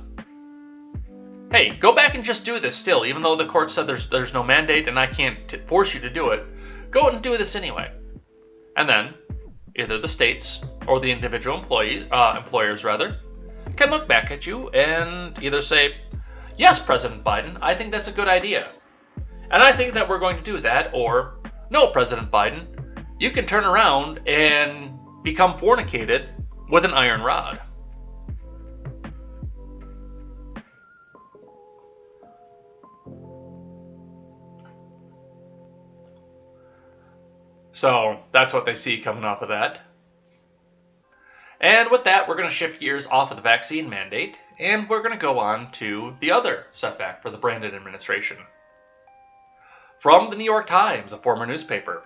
Hey, go back and just do this still, even though the court said there's no mandate and I can't force you to do it. Go and do this anyway. And then either the states or the individual employers can look back at you and either say, yes, President Biden, I think that's a good idea. And I think that we're going to do that, or no, President Biden, you can turn around and become fornicated with an iron rod. So that's what they see coming off of that. And with that, we're going to shift gears off of the vaccine mandate, and we're going to go on to the other setback for the Brandon administration. From the New York Times, a former newspaper.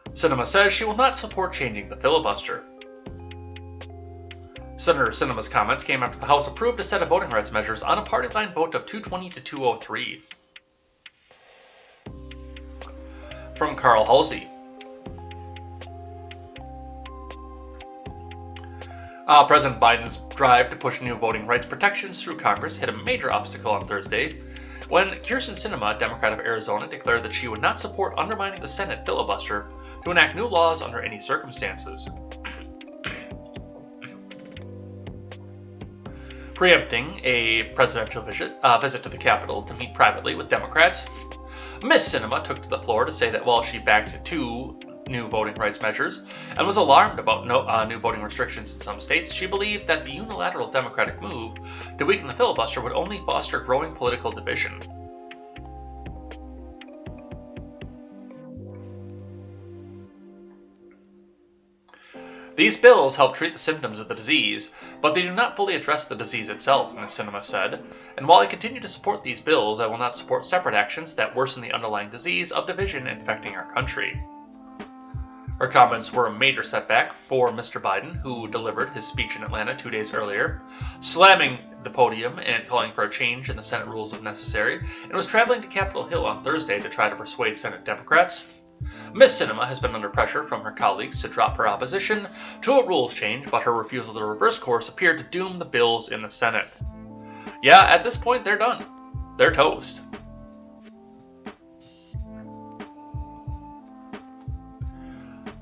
Sinema says she will not support changing the filibuster. Senator Sinema's comments came after the House approved a set of voting rights measures on a party line vote of 220 to 203. From Carl Halsey. President Biden's drive to push new voting rights protections through Congress hit a major obstacle on Thursday when Kyrsten Sinema, a Democrat of Arizona, declared that she would not support undermining the Senate filibuster to enact new laws under any circumstances. Preempting a presidential visit to the Capitol to meet privately with Democrats, Ms. Sinema took to the floor to say that while she backed two new voting rights measures and was alarmed about new voting restrictions in some states, she believed that the unilateral Democratic move to weaken the filibuster would only foster growing political division. These bills help treat the symptoms of the disease, but they do not fully address the disease itself, Ms. Sinema said, and while I continue to support these bills, I will not support separate actions that worsen the underlying disease of division infecting our country. Her comments were a major setback for Mr. Biden, who delivered his speech in Atlanta 2 days earlier, slamming the podium and calling for a change in the Senate rules if necessary, and was traveling to Capitol Hill on Thursday to try to persuade Senate Democrats. Ms. Sinema has been under pressure from her colleagues to drop her opposition to a rules change, but her refusal to reverse course appeared to doom the bills in the Senate. Yeah, at this point, they're done. They're toast.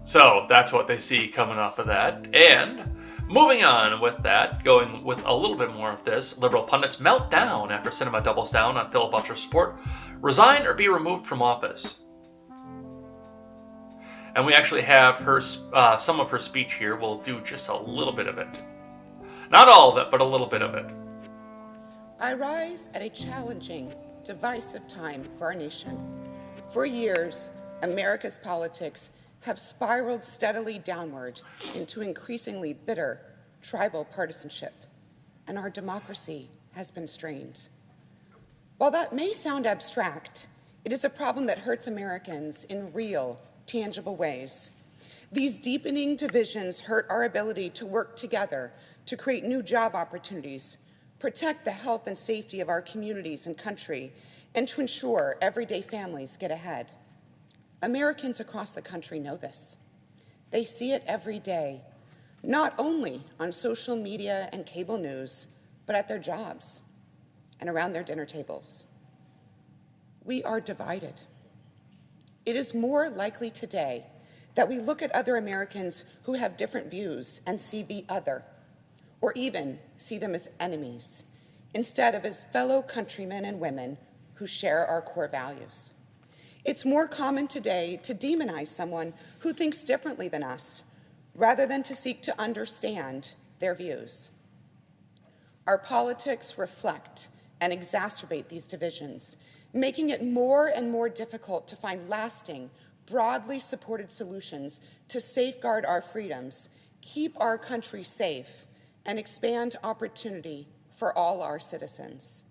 So that's what they see coming off of that. And moving on with that, going with a little bit more of this, liberal pundits melt down after Sinema doubles down on filibuster support, resign or be removed from office. And we actually have her some of her speech here. We'll do just a little bit of it. Not all of it, but a little bit of it. I rise at a challenging, divisive time for our nation. For years, America's politics have spiraled steadily downward into increasingly bitter tribal partisanship, and our democracy has been strained. While that may sound abstract, it is a problem that hurts Americans in real, tangible ways. These deepening divisions hurt our ability to work together to create new job opportunities, protect the health and safety of our communities and country, and to ensure everyday families get ahead. Americans across the country know this. They see it every day, not only on social media and cable news, but at their jobs and around their dinner tables. We are divided. It is more likely today that we look at other Americans who have different views and see the other, or even see them as enemies, instead of as fellow countrymen and women who share our core values. It's more common today to demonize someone who thinks differently than us, rather than to seek to understand their views. Our politics reflect and exacerbate these divisions, making it more and more difficult to find lasting, broadly supported solutions to safeguard our freedoms, keep our country safe, and expand opportunity for all our citizens.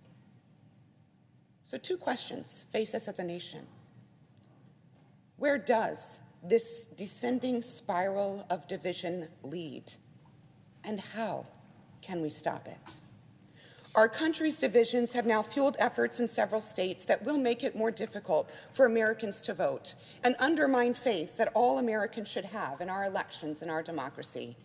So 2 questions face us as a nation. Where does this descending spiral of division lead? And how can we stop it? Our country's divisions have now fueled efforts in several states that will make it more difficult for Americans to vote and undermine faith that all Americans should have in our elections and our democracy.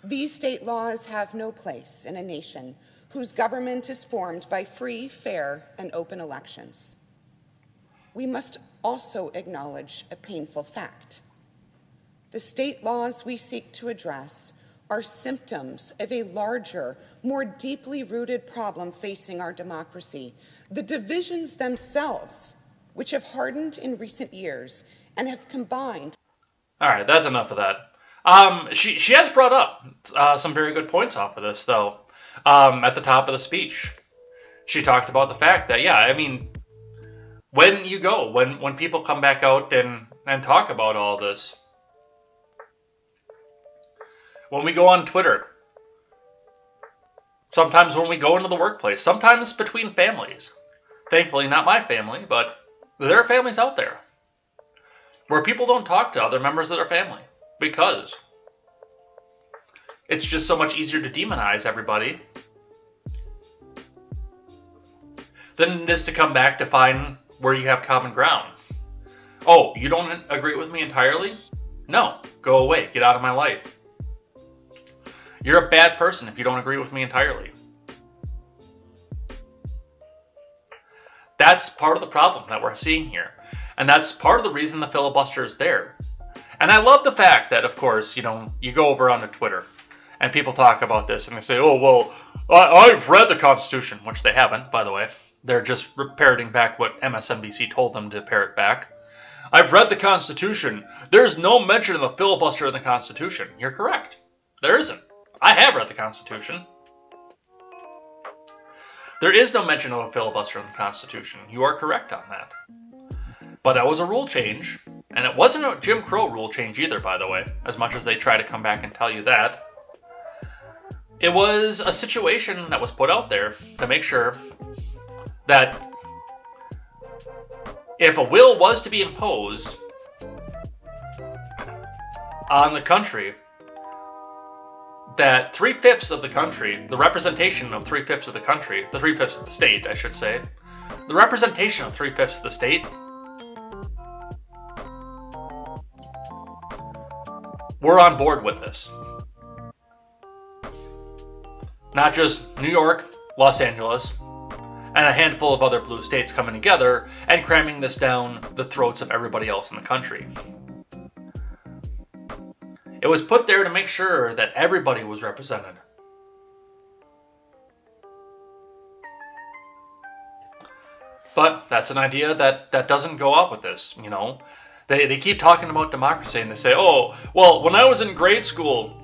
These state laws have no place in a nation whose government is formed by free, fair, and open elections. We must also acknowledge a painful fact. The state laws we seek to address are symptoms of a larger, more deeply rooted problem facing our democracy. The divisions themselves, which have hardened in recent years and have combined. All right, that's enough of that. She has brought up some very good points off of this, though. At the top of the speech, she talked about the fact that, yeah, I mean, when people come back out and talk about all this, when we go on Twitter, sometimes when we go into the workplace, sometimes between families. Thankfully, not my family, but there are families out there where people don't talk to other members of their family because it's just so much easier to demonize everybody than it is to come back to find where you have common ground. Oh, you don't agree with me entirely? No, go away, get out of my life. You're a bad person if you don't agree with me entirely. That's part of the problem that we're seeing here. And that's part of the reason the filibuster is there. And I love the fact that, of course, you go over onto Twitter and people talk about this and they say, oh, well, I've read the Constitution, which they haven't, by the way. They're just parroting back what MSNBC told them to parrot back. I've read the Constitution. There's no mention of the filibuster in the Constitution. You're correct. There isn't. I have read the Constitution. There is no mention of a filibuster in the Constitution. You are correct on that. But that was a rule change, and it wasn't a Jim Crow rule change either, by the way, as much as they try to come back and tell you that. It was a situation that was put out there to make sure that if a will was to be imposed on the country, that 3/5 of the country, the representation of 3/5 of the country, the 3/5 of the state, I should say, the representation of 3/5 of the state were on board with this. Not just New York, Los Angeles, and a handful of other blue states coming together and cramming this down the throats of everybody else in the country. It was put there to make sure that everybody was represented. But that's an idea that doesn't go out with this, They keep talking about democracy and they say, oh, well, when I was in grade school,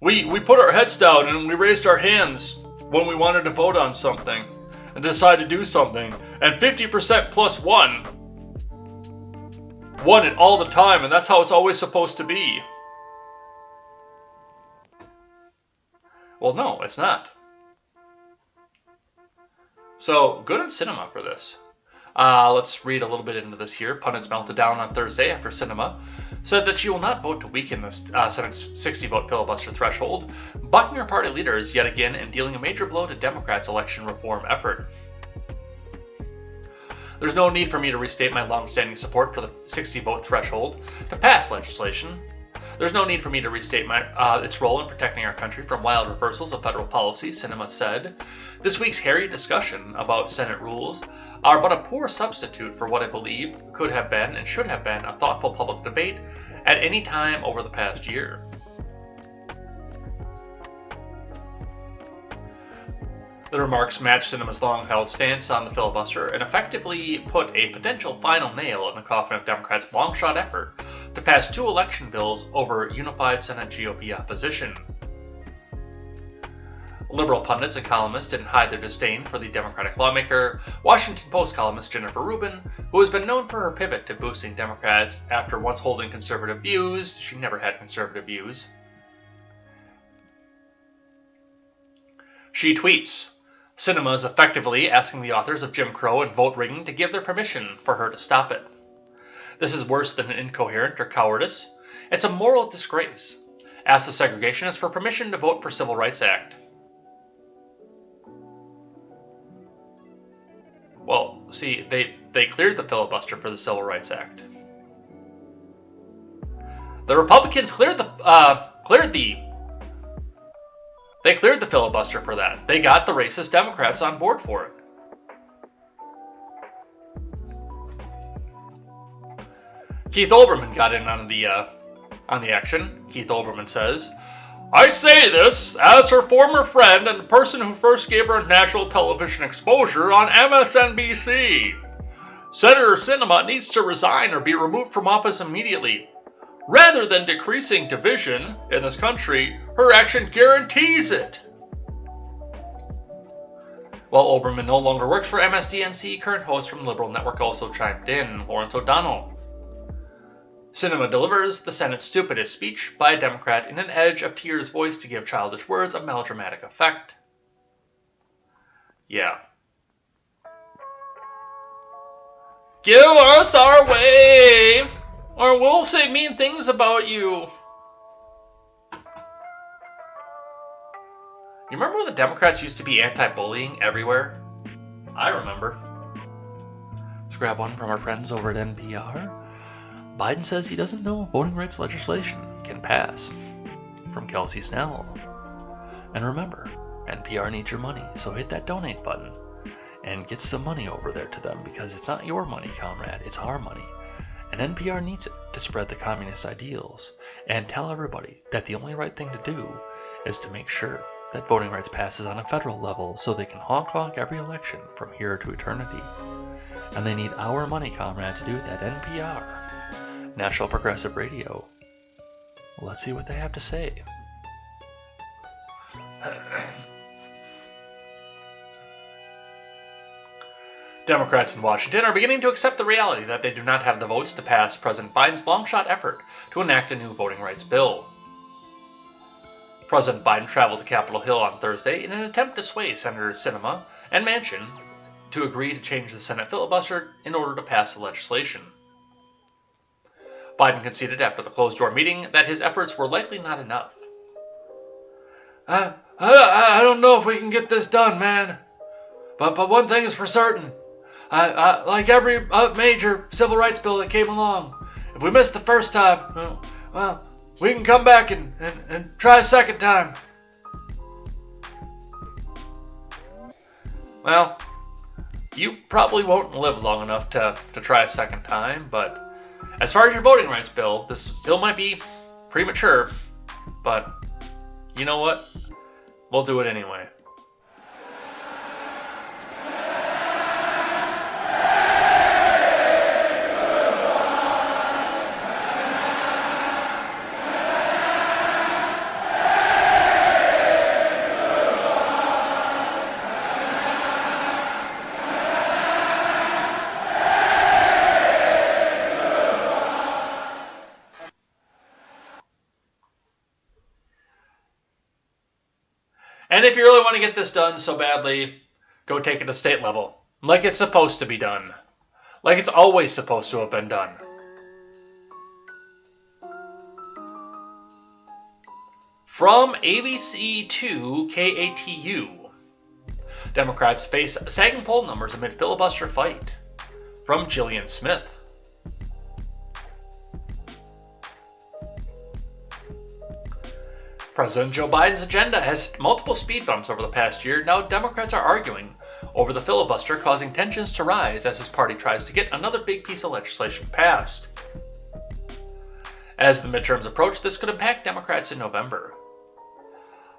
we put our heads down and we raised our hands when we wanted to vote on something and decide to do something. And 50% plus one won it all the time, and that's how it's always supposed to be. Well, no, it's not. So, good on cinema for this. Let's read a little bit into this here. Pundits melted down on Thursday after Sinema said that she will not vote to weaken the Senate's 60-vote filibuster threshold, bucking her party leaders yet again and dealing a major blow to Democrats' election reform effort. There's no need for me to restate my long-standing support for the 60-vote threshold to pass legislation. There's no need for me to restate its role in protecting our country from wild reversals of federal policy, Sinema said. This week's hairy discussion about Senate rules are but a poor substitute for what I believe could have been and should have been a thoughtful public debate at any time over the past year. The remarks matched Sinema's long-held stance on the filibuster and effectively put a potential final nail in the coffin of Democrats' long-shot effort to pass 2 election bills over unified Senate GOP opposition. Liberal pundits and columnists didn't hide their disdain for the Democratic lawmaker. Washington Post columnist Jennifer Rubin, who has been known for her pivot to boosting Democrats after once holding conservative views, she never had conservative views. She tweets, "Sinema is effectively asking the authors of Jim Crow and vote rigging to give their permission for her to stop it. This is worse than incoherent or cowardice. It's a moral disgrace. Ask the segregationists for permission to vote for Civil Rights Act." Well, see, they cleared the filibuster for the Civil Rights Act. The Republicans cleared the filibuster for that. They got the racist Democrats on board for it. Keith Olbermann got in on the action. Keith Olbermann says, "I say this as her former friend and the person who first gave her national television exposure on MSNBC. Senator Sinema needs to resign or be removed from office immediately. Rather than decreasing division in this country, her action guarantees it." While Olbermann no longer works for MSDNC, current host from Liberal Network also chimed in, Lawrence O'Donnell. Sinema delivers the Senate's stupidest speech by a Democrat in an edge of tears voice to give childish words a melodramatic effect. Yeah. Give us our way, or we'll say mean things about you. You remember when the Democrats used to be anti-bullying everywhere? I remember. Let's grab one from our friends over at NPR. Biden says he doesn't know voting rights legislation can pass. From Kelsey Snell. And remember, NPR needs your money, so hit that donate button and get some money over there to them, because it's not your money, comrade, it's our money. And NPR needs it to spread the communist ideals and tell everybody that the only right thing to do is to make sure that voting rights passes on a federal level so they can honk every election from here to eternity. And they need our money, comrade, to do that. NPR. National Progressive Radio. Let's see what they have to say. Democrats in Washington are beginning to accept the reality that they do not have the votes to pass President Biden's long-shot effort to enact a new voting rights bill. President Biden traveled to Capitol Hill on Thursday in an attempt to sway Senators Sinema and Manchin to agree to change the Senate filibuster in order to pass the legislation. Biden conceded after the closed-door meeting that his efforts were likely not enough. I don't know if we can get this done, man. But one thing is for certain. Like every major civil rights bill that came along, if we missed the first time, well, we can come back and try a second time. Well, you probably won't live long enough to try a second time, but as far as your voting rights bill, this still might be premature, but you know what? We'll do it anyway. And if you really want to get this done so badly, go take it to state level. Like it's supposed to be done. Like it's always supposed to have been done. From ABC to KATU. Democrats face sagging poll numbers amid filibuster fight. From Jillian Smith. President Joe Biden's agenda has hit multiple speed bumps over the past year. Now Democrats are arguing over the filibuster, causing tensions to rise as his party tries to get another big piece of legislation passed. As the midterms approach, this could impact Democrats in November.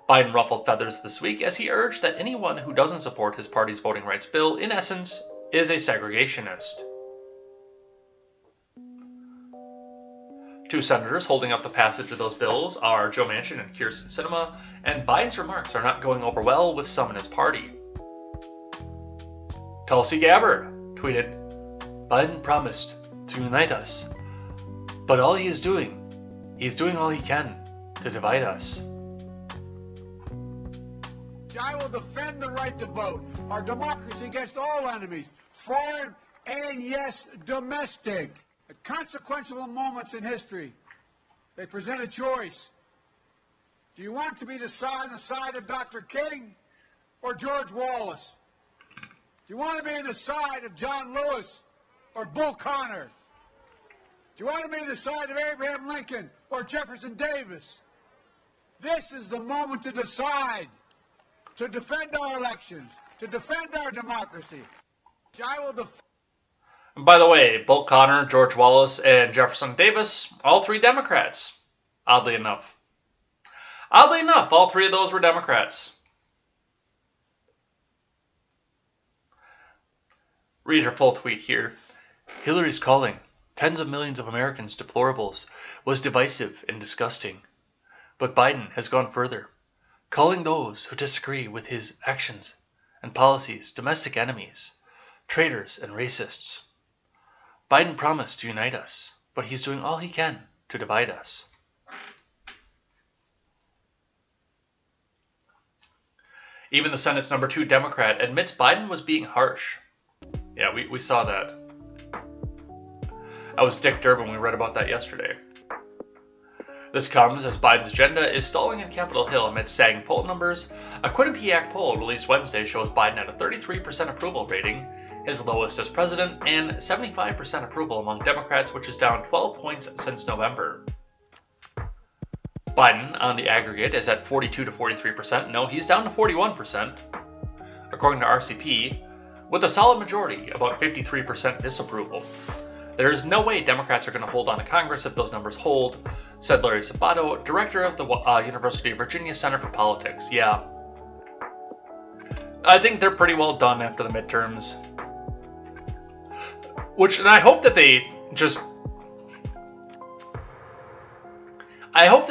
Biden ruffled feathers this week as he urged that anyone who doesn't support his party's voting rights bill, in essence, is a segregationist. Two senators holding up the passage of those bills are Joe Manchin and Kyrsten Sinema, and Biden's remarks are not going over well with some in his party. Tulsi Gabbard tweeted, "Biden promised to unite us, but all he's doing all he can to divide us." I will defend the right to vote, our democracy against all enemies, foreign and, yes, domestic. At consequential moments in history, they present a choice. Do you want to be on the side of Dr. King or George Wallace? Do you want to be on the side of John Lewis or Bull Connor? Do you want to be on the side of Abraham Lincoln or Jefferson Davis? This is the moment to decide, to defend our elections, to defend our democracy. I will defend. By the way, Bull Connor, George Wallace, and Jefferson Davis, all three Democrats. Oddly enough, all three of those were Democrats. Read her full tweet here. "Hillary's calling tens of millions of Americans deplorables was divisive and disgusting. But Biden has gone further, calling those who disagree with his actions and policies domestic enemies, traitors, and racists. Biden promised to unite us, but he's doing all he can to divide us." Even the Senate's number 2 Democrat admits Biden was being harsh. Yeah, we saw that. That was Dick Durbin. We read about that yesterday. This comes as Biden's agenda is stalling in Capitol Hill amid sagging poll numbers. A Quinnipiac poll released Wednesday shows Biden at a 33% approval rating, his lowest as president, and 75% approval among Democrats, which is down 12 points since November. Biden, on the aggregate, is at 42 to 43%. No, he's down to 41%, according to RCP, with a solid majority, about 53% disapproval. "There is no way Democrats are going to hold on to Congress if those numbers hold," said Larry Sabato, director of the University of Virginia Center for Politics. Yeah. I think they're pretty well done after the midterms. And I hope that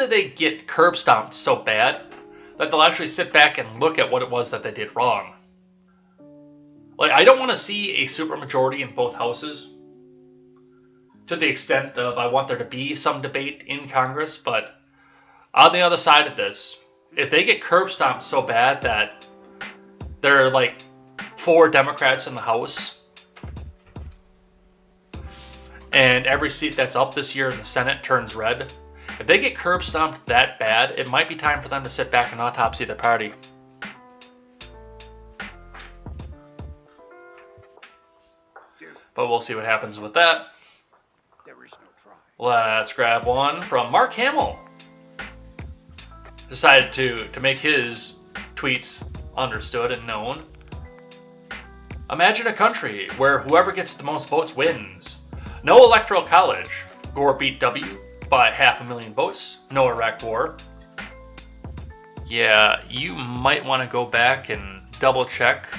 they get curb stomped so bad that they'll actually sit back and look at what it was that they did wrong. Like, I don't want to see a supermajority in both houses, to the extent of I want there to be some debate in Congress, but on the other side of this, if they get curb stomped so bad that there are like 4 Democrats in the House, and every seat that's up this year in the Senate turns red, if they get curb stomped that bad, it might be time for them to sit back and autopsy the party. But we'll see what happens with that. There is no try. Let's grab one from Mark Hamill. Decided to make his tweets understood and known. "Imagine a country where whoever gets the most votes wins. No electoral college. Gore beat W by 500,000 votes. No Iraq war." Yeah, you might want to go back and double check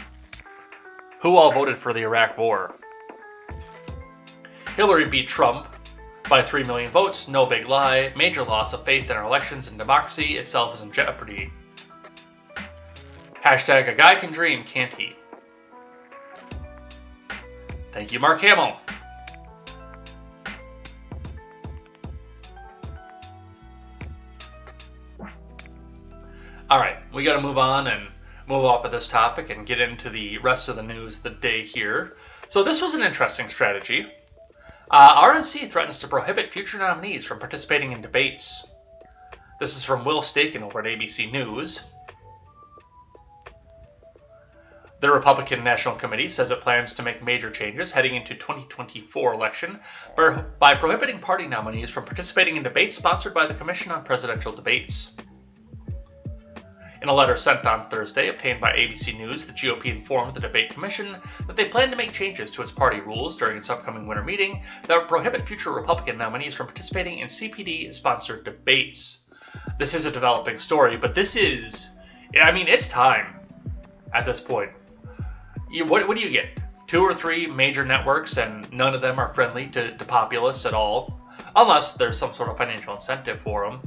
who all voted for the Iraq war. "Hillary beat Trump by 3 million votes. No big lie. Major loss of faith in our elections and democracy itself is in jeopardy." Hashtag "a guy can dream, can't he?" Thank you, Mark Hamill. Alright, we gotta move on and move off of this topic and get into the rest of the news of the day here. So this was an interesting strategy. RNC threatens to prohibit future nominees from participating in debates. This is from Will Staken over at ABC News. The Republican National Committee says it plans to make major changes heading into 2024 election by prohibiting party nominees from participating in debates sponsored by the Commission on Presidential Debates. In a letter sent on Thursday, obtained by ABC News, the GOP informed the Debate Commission that they plan to make changes to its party rules during its upcoming winter meeting that would prohibit future Republican nominees from participating in CPD-sponsored debates. this is a developing story, but this is, I mean, it's time at this point. What do you get? 2 or 3 major networks, and none of them are friendly to populists at all, unless there's some sort of financial incentive for them.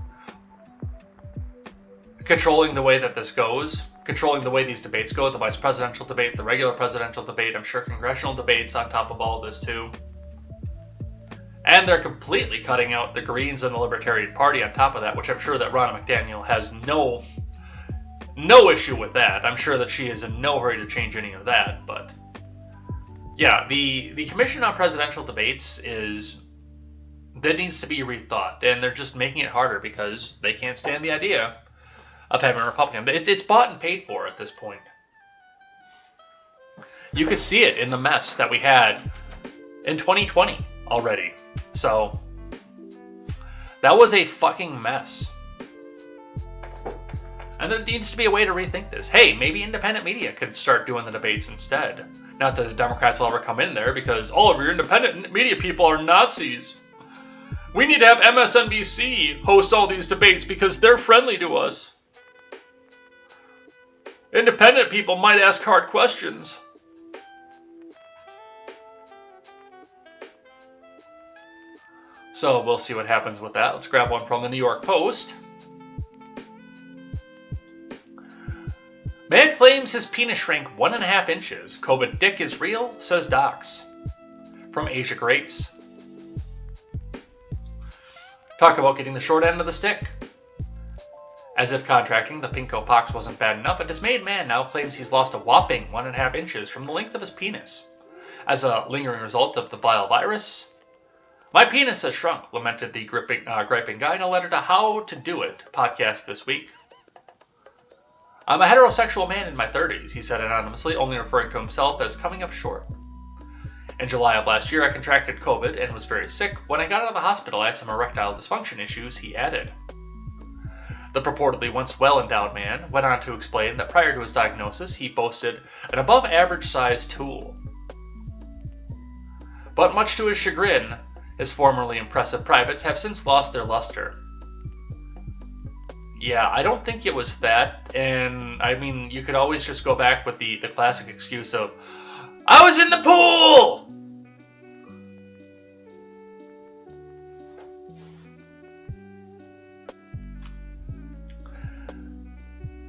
Controlling the way that this goes, controlling the way these debates go, the vice presidential debate, the regular presidential debate, I'm sure congressional debates on top of all of this too. And they're completely cutting out the Greens and the Libertarian Party on top of that, which I'm sure that Ronna McDaniel has no issue with that. I'm sure that she is in no hurry to change any of that, but yeah, the Commission on Presidential Debates that needs to be rethought, and they're just making it harder because they can't stand the idea of having a Republican. It's bought and paid for at this point. You could see it in the mess that we had in 2020 already. So, that was a fucking mess. And there needs to be a way to rethink this. Hey, maybe independent media could start doing the debates instead. Not that the Democrats will ever come in there, because all of your independent media people are Nazis. We need to have MSNBC host all these debates because they're friendly to us. Independent people might ask hard questions. So we'll see what happens with that. Let's grab one from the New York Post. Man claims his penis shrank 1.5 inches. COVID dick is real, says docs. From Asia Grace. Talk about getting the short end of the stick. As if contracting the pinko pox wasn't bad enough, a dismayed man now claims he's lost a whopping 1.5 inches from the length of his penis. As a lingering result of the vile virus, my penis has shrunk, lamented the griping guy in a letter to How to Do It podcast this week. I'm a heterosexual man in my 30s, he said anonymously, only referring to himself as coming up short. In July of last year, I contracted COVID and was very sick. When I got out of the hospital, I had some erectile dysfunction issues, he added. The purportedly once well-endowed man went on to explain that prior to his diagnosis, he boasted an above-average-sized tool. But much to his chagrin, his formerly impressive privates have since lost their luster. Yeah, I don't think it was that, and I mean, you could always just go back with the classic excuse of, I was in the pool!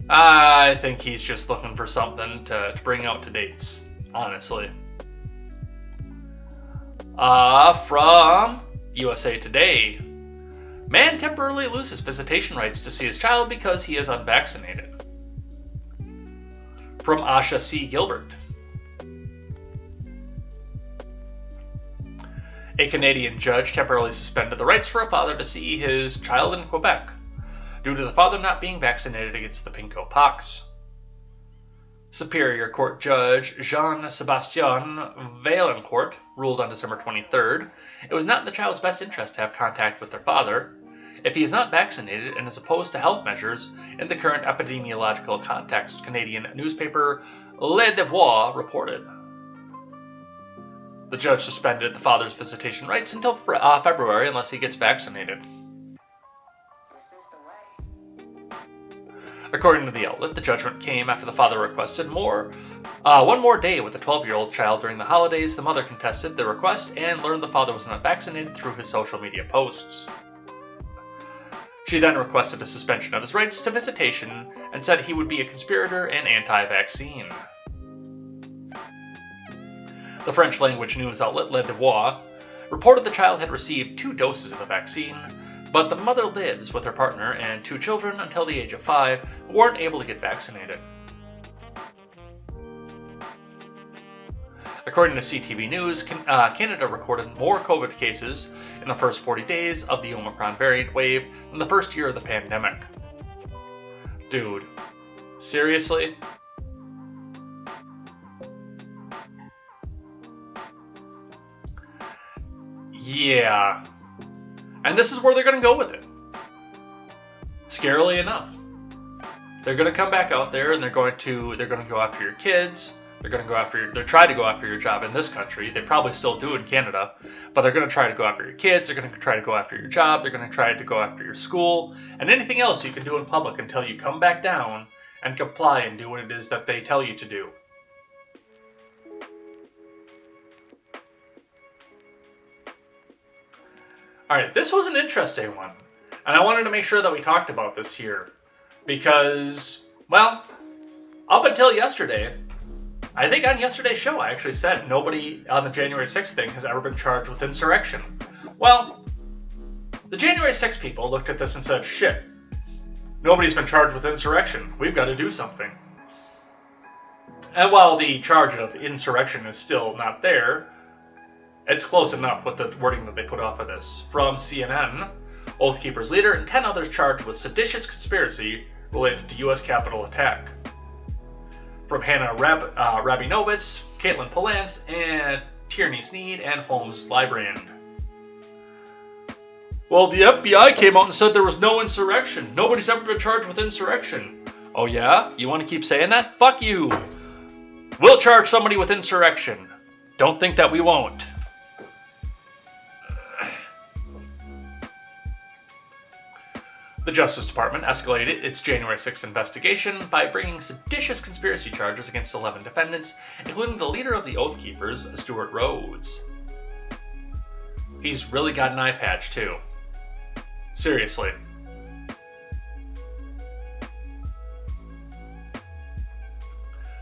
I think he's just looking for something to bring out to dates, honestly. From USA Today. Man temporarily loses visitation rights to see his child because he is unvaccinated. From Asha C. Gilbert. A Canadian judge temporarily suspended the rights for a father to see his child in Quebec due to the father not being vaccinated against the pinko pox. Superior Court Judge Jean-Sébastien Vaillancourt ruled on December 23rd it was not in the child's best interest to have contact with their father if he is not vaccinated and is opposed to health measures in the current epidemiological context, Canadian newspaper Le Devoir reported. The judge suspended the father's visitation rights until February unless he gets vaccinated. According to the outlet, the judgment came after the father requested one more day with the 12-year-old child during the holidays. The mother contested the request and learned the father was not vaccinated through his social media posts. She then requested a suspension of his rights to visitation and said he would be a conspirator and anti-vaccine. The French-language news outlet Le Devoir reported the child had received 2 doses of the vaccine, but the mother lives with her partner and 2 children until the age of 5 who weren't able to get vaccinated. According to CTV News, Canada recorded more COVID cases in the first 40 days of the Omicron variant wave than the first year of the pandemic. Dude, seriously? Yeah. And this is where they're going to go with it. Scarily enough. They're going to come back out there and they're going to go after your kids. They're going to go after they're trying to go after your job in this country. They probably still do in Canada, but they're going to try to go after your kids. They're going to try to go after your job. They're going to try to go after your school and anything else you can do in public until you come back down and comply and do what it is that they tell you to do. Alright, this was an interesting one. And I wanted to make sure that we talked about this here. Because, well, up until yesterday, I think on yesterday's show I actually said nobody on the January 6th thing has ever been charged with insurrection. Well, the January 6th people looked at this and said, shit, nobody's been charged with insurrection. We've got to do something. And while the charge of insurrection is still not there, it's close enough with the wording that they put off of this. From CNN, Oath Keepers leader and 10 others charged with seditious conspiracy related to U.S. Capitol attack. From Hannah Rabinowitz, Caitlin Polance, and Tierney Sneed, and Holmes Lybrand. Well, the FBI came out and said there was no insurrection. Nobody's ever been charged with insurrection. Oh yeah? You want to keep saying that? Fuck you! We'll charge somebody with insurrection. Don't think that we won't. The Justice Department escalated its January 6th investigation by bringing seditious conspiracy charges against 11 defendants, including the leader of the Oath Keepers, Stuart Rhodes. He's really got an eye patch, too. Seriously.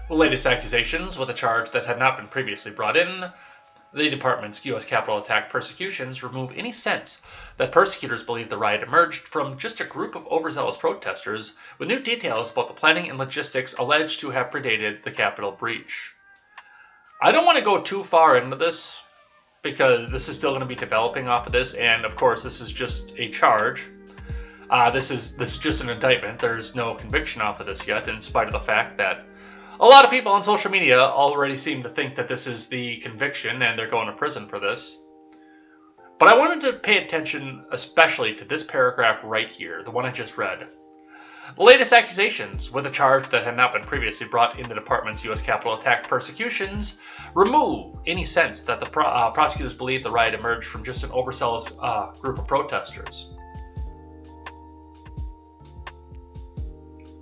The latest accusations, with a charge that had not been previously brought in, the department's U.S. Capitol attack persecutions remove any sense that persecutors believe the riot emerged from just a group of overzealous protesters, with new details about the planning and logistics alleged to have predated the Capitol breach. I don't want to go too far into this, because this is still going to be developing off of this, and of course this is just a charge. This is just an indictment. There's no conviction off of this yet, in spite of the fact that a lot of people on social media already seem to think that this is the conviction and they're going to prison for this. But I wanted to pay attention especially to this paragraph right here, the one I just read. The latest accusations, with a charge that had not been previously brought in the department's U.S. Capitol attack persecutions, remove any sense that the prosecutors believe the riot emerged from just an overzealous group of protesters.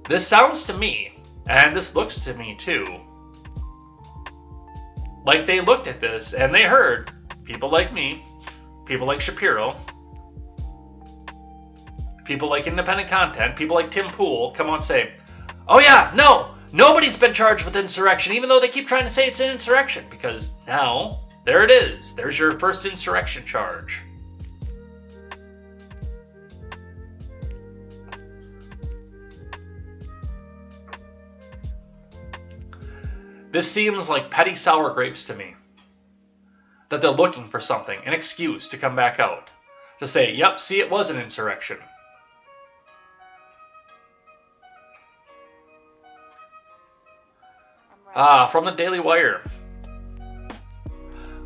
This sounds to me, and this looks to me too, like they looked at this and they heard people like me, people like Shapiro, people like independent content, people like Tim Pool come on and say, oh yeah, no, nobody's been charged with insurrection, even though they keep trying to say it's an insurrection, because now, there it is. There's your first insurrection charge. This seems like petty sour grapes to me. That they're looking for something, an excuse to come back out. To say, yep, see, it was an insurrection. From the Daily Wire.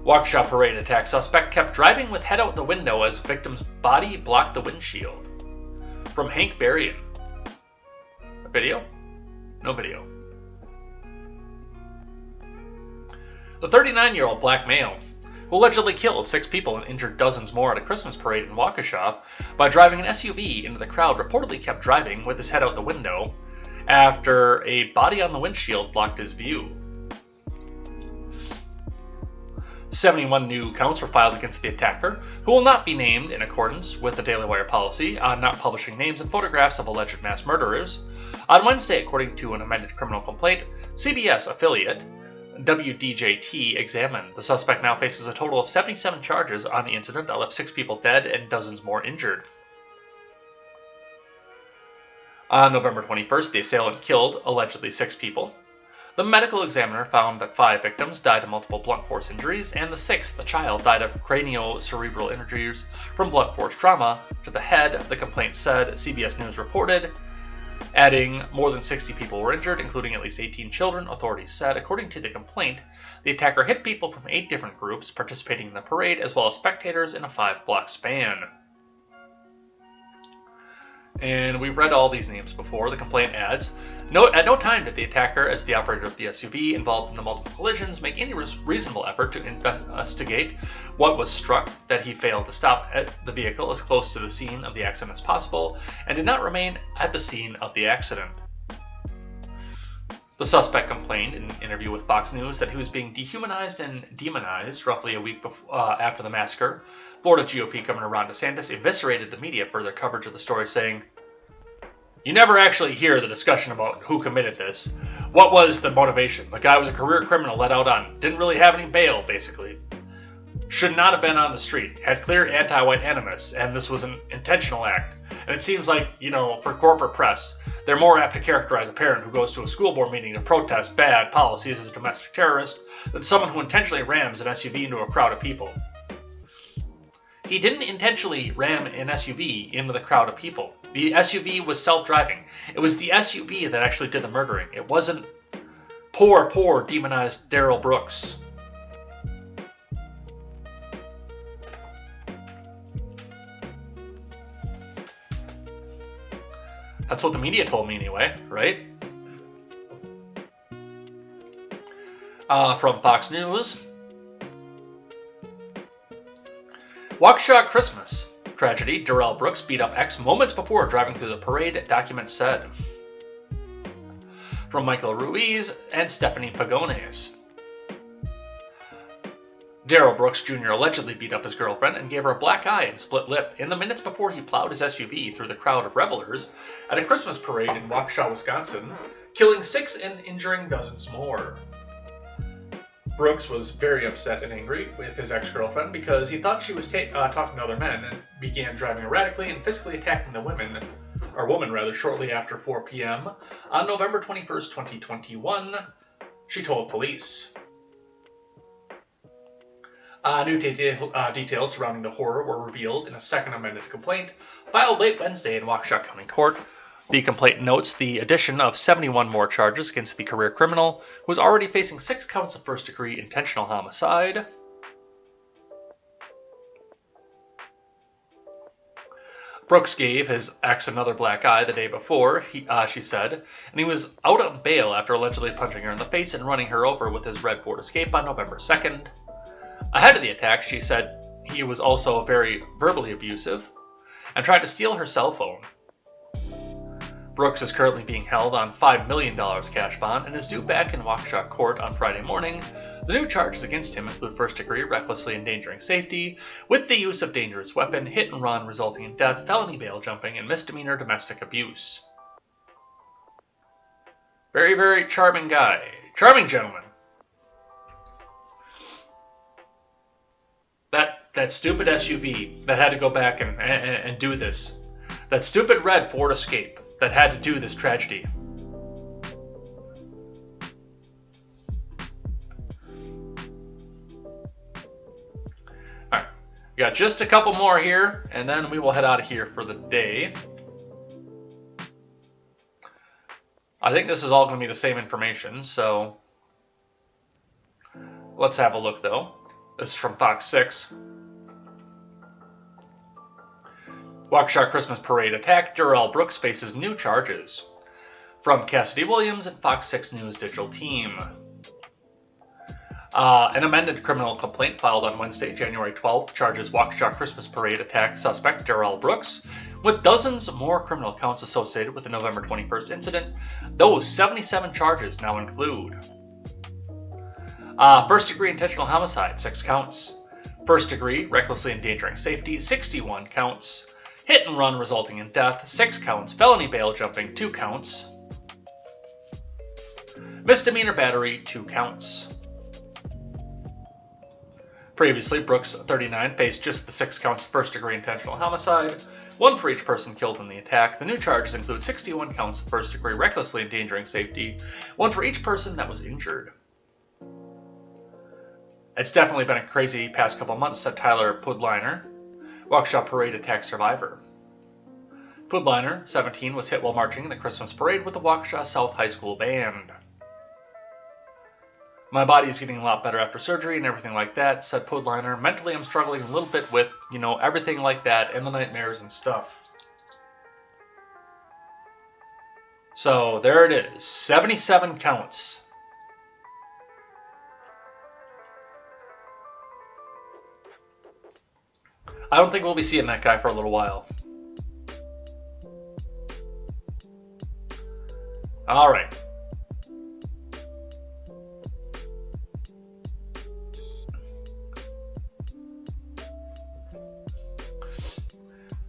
Waukesha parade attack suspect kept driving with head out the window as victim's body blocked the windshield. From Hank Berrien. A video? No video. The 39-year-old black male, who allegedly killed 6 people and injured dozens more at a Christmas parade in Waukesha by driving an SUV into the crowd, reportedly kept driving with his head out the window after a body on the windshield blocked his view. 71 new counts were filed against the attacker, who will not be named in accordance with the Daily Wire policy on not publishing names and photographs of alleged mass murderers. On Wednesday, according to an amended criminal complaint, CBS affiliate WDJT examined. The suspect now faces a total of 77 charges on the incident that left 6 people dead and dozens more injured. On November 21st, the assailant killed, allegedly, 6 people. The medical examiner found that 5 victims died of multiple blunt force injuries, and the 6th, a child, died of craniocerebral injuries from blunt force trauma to the head, the complaint said, CBS News reported. Adding, more than 60 people were injured, including at least 18 children, authorities said. According to the complaint, the attacker hit people from 8 different groups participating in the parade, as well as spectators in a 5-block span. And we've read all these names before. The complaint adds, at no time did the attacker, as the operator of the SUV involved in the multiple collisions, make any reasonable effort to investigate what was struck, that he failed to stop at the vehicle as close to the scene of the accident as possible, and did not remain at the scene of the accident. The suspect complained in an interview with Fox News that he was being dehumanized and demonized roughly a week after the massacre. Florida GOP Governor Ron DeSantis eviscerated the media for their coverage of the story, saying, "You never actually hear the discussion about who committed this. What was the motivation? The guy was a career criminal let out on, didn't really have any bail, basically. Should not have been on the street, had clear anti-white animus, and this was an intentional act." And it seems like, for corporate press, they're more apt to characterize a parent who goes to a school board meeting to protest bad policies as a domestic terrorist than someone who intentionally rams an SUV into a crowd of people. He didn't intentionally ram an SUV into the crowd of people. The SUV was self-driving. It was the SUV that actually did the murdering. It wasn't poor demonized Darrell Brooks. That's what the media told me anyway, right? From Fox News. Waukesha Christmas tragedy. Darrell Brooks beat up ex moments before driving through the parade, documents said. From Michael Ruiz and Stephanie Pagones. Darrell Brooks Jr. allegedly beat up his girlfriend and gave her a black eye and split lip in the minutes before he plowed his SUV through the crowd of revelers at a Christmas parade in Waukesha, Wisconsin, killing 6 and injuring dozens more. Brooks was very upset and angry with his ex-girlfriend because he thought she was talking to other men and began driving erratically and physically attacking the woman shortly after 4 p.m. on November 21st, 2021, she told police. New details surrounding the horror were revealed in a second amended complaint filed late Wednesday in Waukesha County Court. The complaint notes the addition of 71 more charges against the career criminal, who was already facing 6 counts of first-degree intentional homicide. Brooks gave his ex another black eye the day before, she said, and he was out on bail after allegedly punching her in the face and running her over with his red Ford Escape on November 2nd. Ahead of the attack, she said he was also very verbally abusive and tried to steal her cell phone. Brooks is currently being held on $5 million cash bond and is due back in Waukesha Court on Friday morning. The new charges against him include first-degree recklessly endangering safety, with the use of dangerous weapon, hit and run resulting in death, felony bail jumping, and misdemeanor domestic abuse. Very, very charming guy. Charming gentleman. That stupid SUV that had to go back and do this. That stupid red Ford Escape that had to do this tragedy. Alright, we got just a couple more here, and then we will head out of here for the day. I think this is all going to be the same information, so let's have a look though. This is from Fox 6. Waukesha Christmas Parade attack. Darrell Brooks faces new charges. From Cassidy Williams and Fox 6 News Digital Team. An amended criminal complaint filed on Wednesday, January 12th, charges Waukesha Christmas Parade attack suspect Darrell Brooks with dozens more criminal counts associated with the November 21st incident. Those 77 charges now include first-degree intentional homicide, 6 counts. First-degree recklessly endangering safety, 61 counts. Hit and run resulting in death, 6 counts. Felony bail jumping, 2 counts. Misdemeanor battery, 2 counts. Previously, Brooks, 39, faced just the 6 counts of first-degree intentional homicide, 1 for each person killed in the attack. The new charges include 61 counts of first-degree recklessly endangering safety, 1 for each person that was injured. It's definitely been a crazy past couple months, said Tyler Pudliner, Waukesha Parade attack survivor. Pudliner, 17, was hit while marching in the Christmas parade with the Waukesha South High School band. My body is getting a lot better after surgery and everything like that, said Pudliner. Mentally, I'm struggling a little bit with, everything like that and the nightmares and stuff. So there it is, 77 counts. I don't think we'll be seeing that guy for a little while. All right.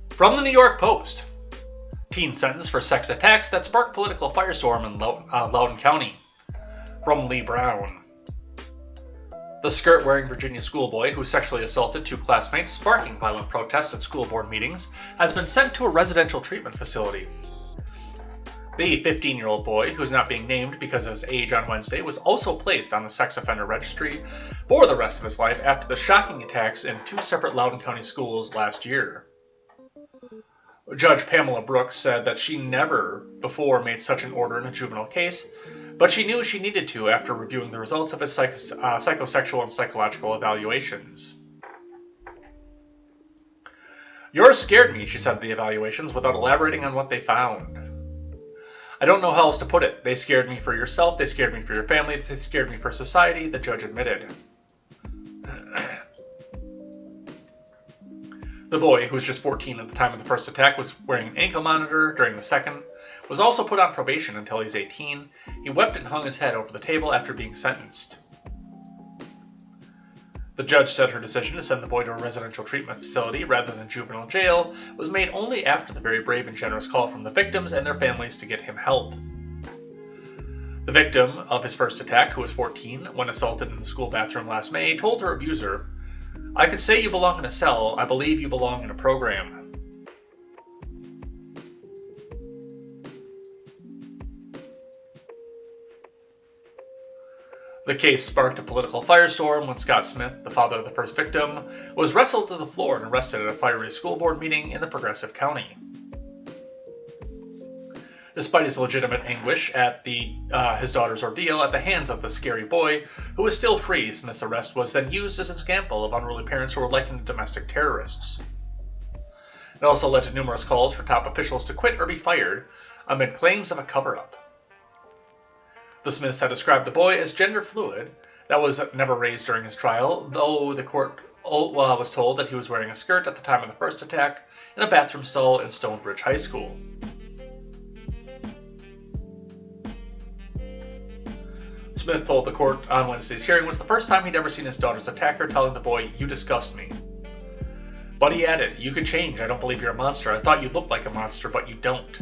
From the New York Post. Teen sentenced for sex attacks that sparked political firestorm in Loudoun County. From Lee Brown. The skirt-wearing Virginia schoolboy who sexually assaulted 2 classmates, sparking violent protests at school board meetings, has been sent to a residential treatment facility. The 15-year-old boy, who's not being named because of his age on Wednesday, was also placed on the sex offender registry for the rest of his life after the shocking attacks in 2 separate Loudoun County schools last year. Judge Pamela Brooks said that she never before made such an order in a juvenile case, but she knew she needed to after reviewing the results of his psychosexual and psychological evaluations. "Yours scared me," she said of the evaluations, without elaborating on what they found. "I don't know how else to put it. They scared me for yourself, they scared me for your family, they scared me for society," the judge admitted. The boy, who was just 14 at the time of the first attack, was wearing an ankle monitor during the second, was also put on probation until he's 18. He wept and hung his head over the table after being sentenced. The judge said her decision to send the boy to a residential treatment facility rather than juvenile jail was made only after the very brave and generous call from the victims and their families to get him help. The victim of his first attack, who was 14 when assaulted in the school bathroom last May, told her abuser, "I could say you belong in a cell. I believe you belong in a program." The case sparked a political firestorm when Scott Smith, the father of the first victim, was wrestled to the floor and arrested at a fiery school board meeting in the Progressive County. Despite his legitimate anguish at his daughter's ordeal at the hands of the scary boy, who was still free, Smith's arrest was then used as an example of unruly parents who were likened to domestic terrorists. It also led to numerous calls for top officials to quit or be fired, amid claims of a cover-up. The Smiths had described the boy as gender fluid. That was never raised during his trial, though the court was told that he was wearing a skirt at the time of the first attack in a bathroom stall in Stonebridge High School. Smith told the court on Wednesday's hearing was the first time he'd ever seen his daughter's attacker, telling the boy, "You disgust me." But he added, "You could change. I don't believe you're a monster. I thought you looked like a monster, but you don't."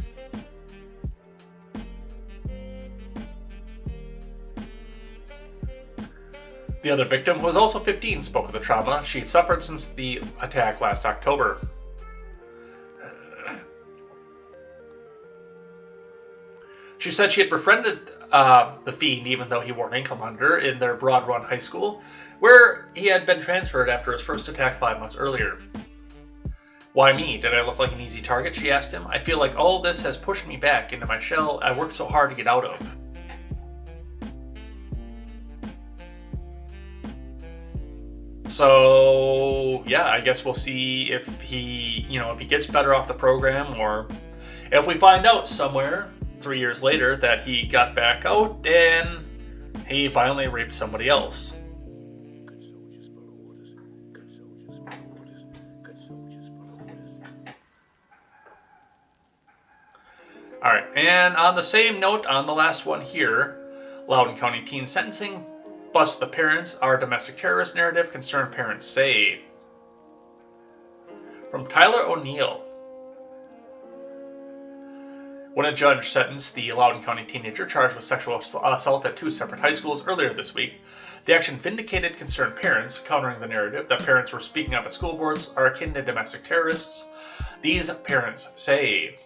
The other victim, who was also 15, spoke of the trauma she'd suffered since the attack last October. She said she had befriended the fiend even though he wore an ankle monitor in their Broad Run high school, where he had been transferred after his first attack 5 months earlier. "Why me? Did I look like an easy target?" she asked him. "I feel like all this has pushed me back into my shell I worked so hard to get out of." So, yeah, I guess we'll see if he gets better off the program, or if we find out somewhere 3 years later that he got back out and he violently raped somebody else. Alright, and on the same note, on the last one here, Loudoun County teen sentencing busts the parents are domestic terrorist narrative, concerned parents say. From Tyler O'Neill. When a judge sentenced the Loudoun County teenager charged with sexual assault at 2 separate high schools earlier this week, the action vindicated concerned parents, countering the narrative that parents were speaking up at school boards are akin to domestic terrorists. These parents say.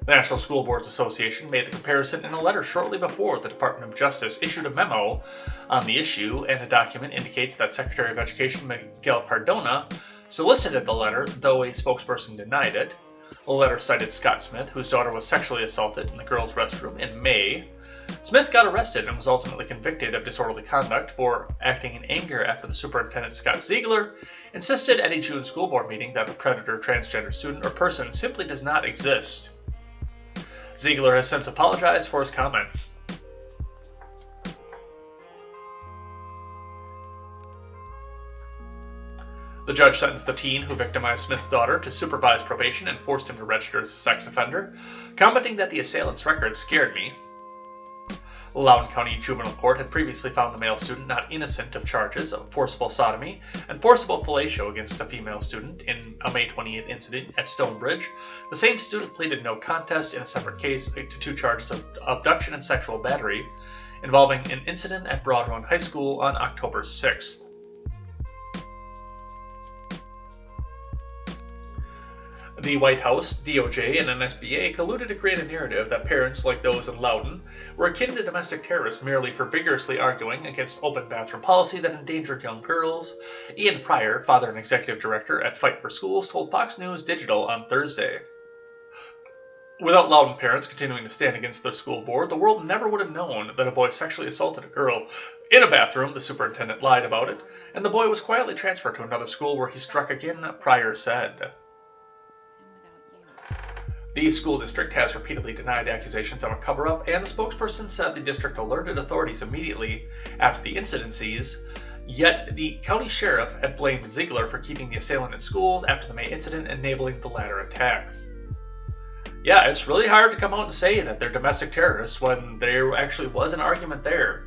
The National School Boards Association made the comparison in a letter shortly before the Department of Justice issued a memo on the issue, and the document indicates that Secretary of Education Miguel Cardona solicited the letter, though a spokesperson denied it. The letter cited Scott Smith, whose daughter was sexually assaulted in the girls' restroom in May. Smith got arrested and was ultimately convicted of disorderly conduct for acting in anger after the superintendent, Scott Ziegler, insisted at a June school board meeting that a predator, transgender student, or person simply does not exist. Ziegler has since apologized for his comment. The judge sentenced the teen who victimized Smith's daughter to supervised probation and forced him to register as a sex offender, commenting that the assailant's record scared me. Loudoun County Juvenile Court had previously found the male student not innocent of charges of forcible sodomy and forcible fellatio against a female student in a May 28th incident at Stonebridge. The same student pleaded no contest in a separate case to 2 charges of abduction and sexual battery involving an incident at Broad Run High School on October 6th. The White House, DOJ, and NSBA colluded to create a narrative that parents like those in Loudoun were akin to domestic terrorists merely for vigorously arguing against open bathroom policy that endangered young girls. Ian Pryor, father and executive director at Fight for Schools, told Fox News Digital on Thursday. Without Loudoun parents continuing to stand against their school board, the world never would have known that a boy sexually assaulted a girl in a bathroom. The superintendent lied about it, and the boy was quietly transferred to another school where he struck again, Pryor said. The school district has repeatedly denied accusations of a cover-up, and the spokesperson said the district alerted authorities immediately after the incidences, yet the county sheriff had blamed Ziegler for keeping the assailant in schools after the May incident, enabling the latter attack. Yeah, it's really hard to come out and say that they're domestic terrorists when there actually was an argument there.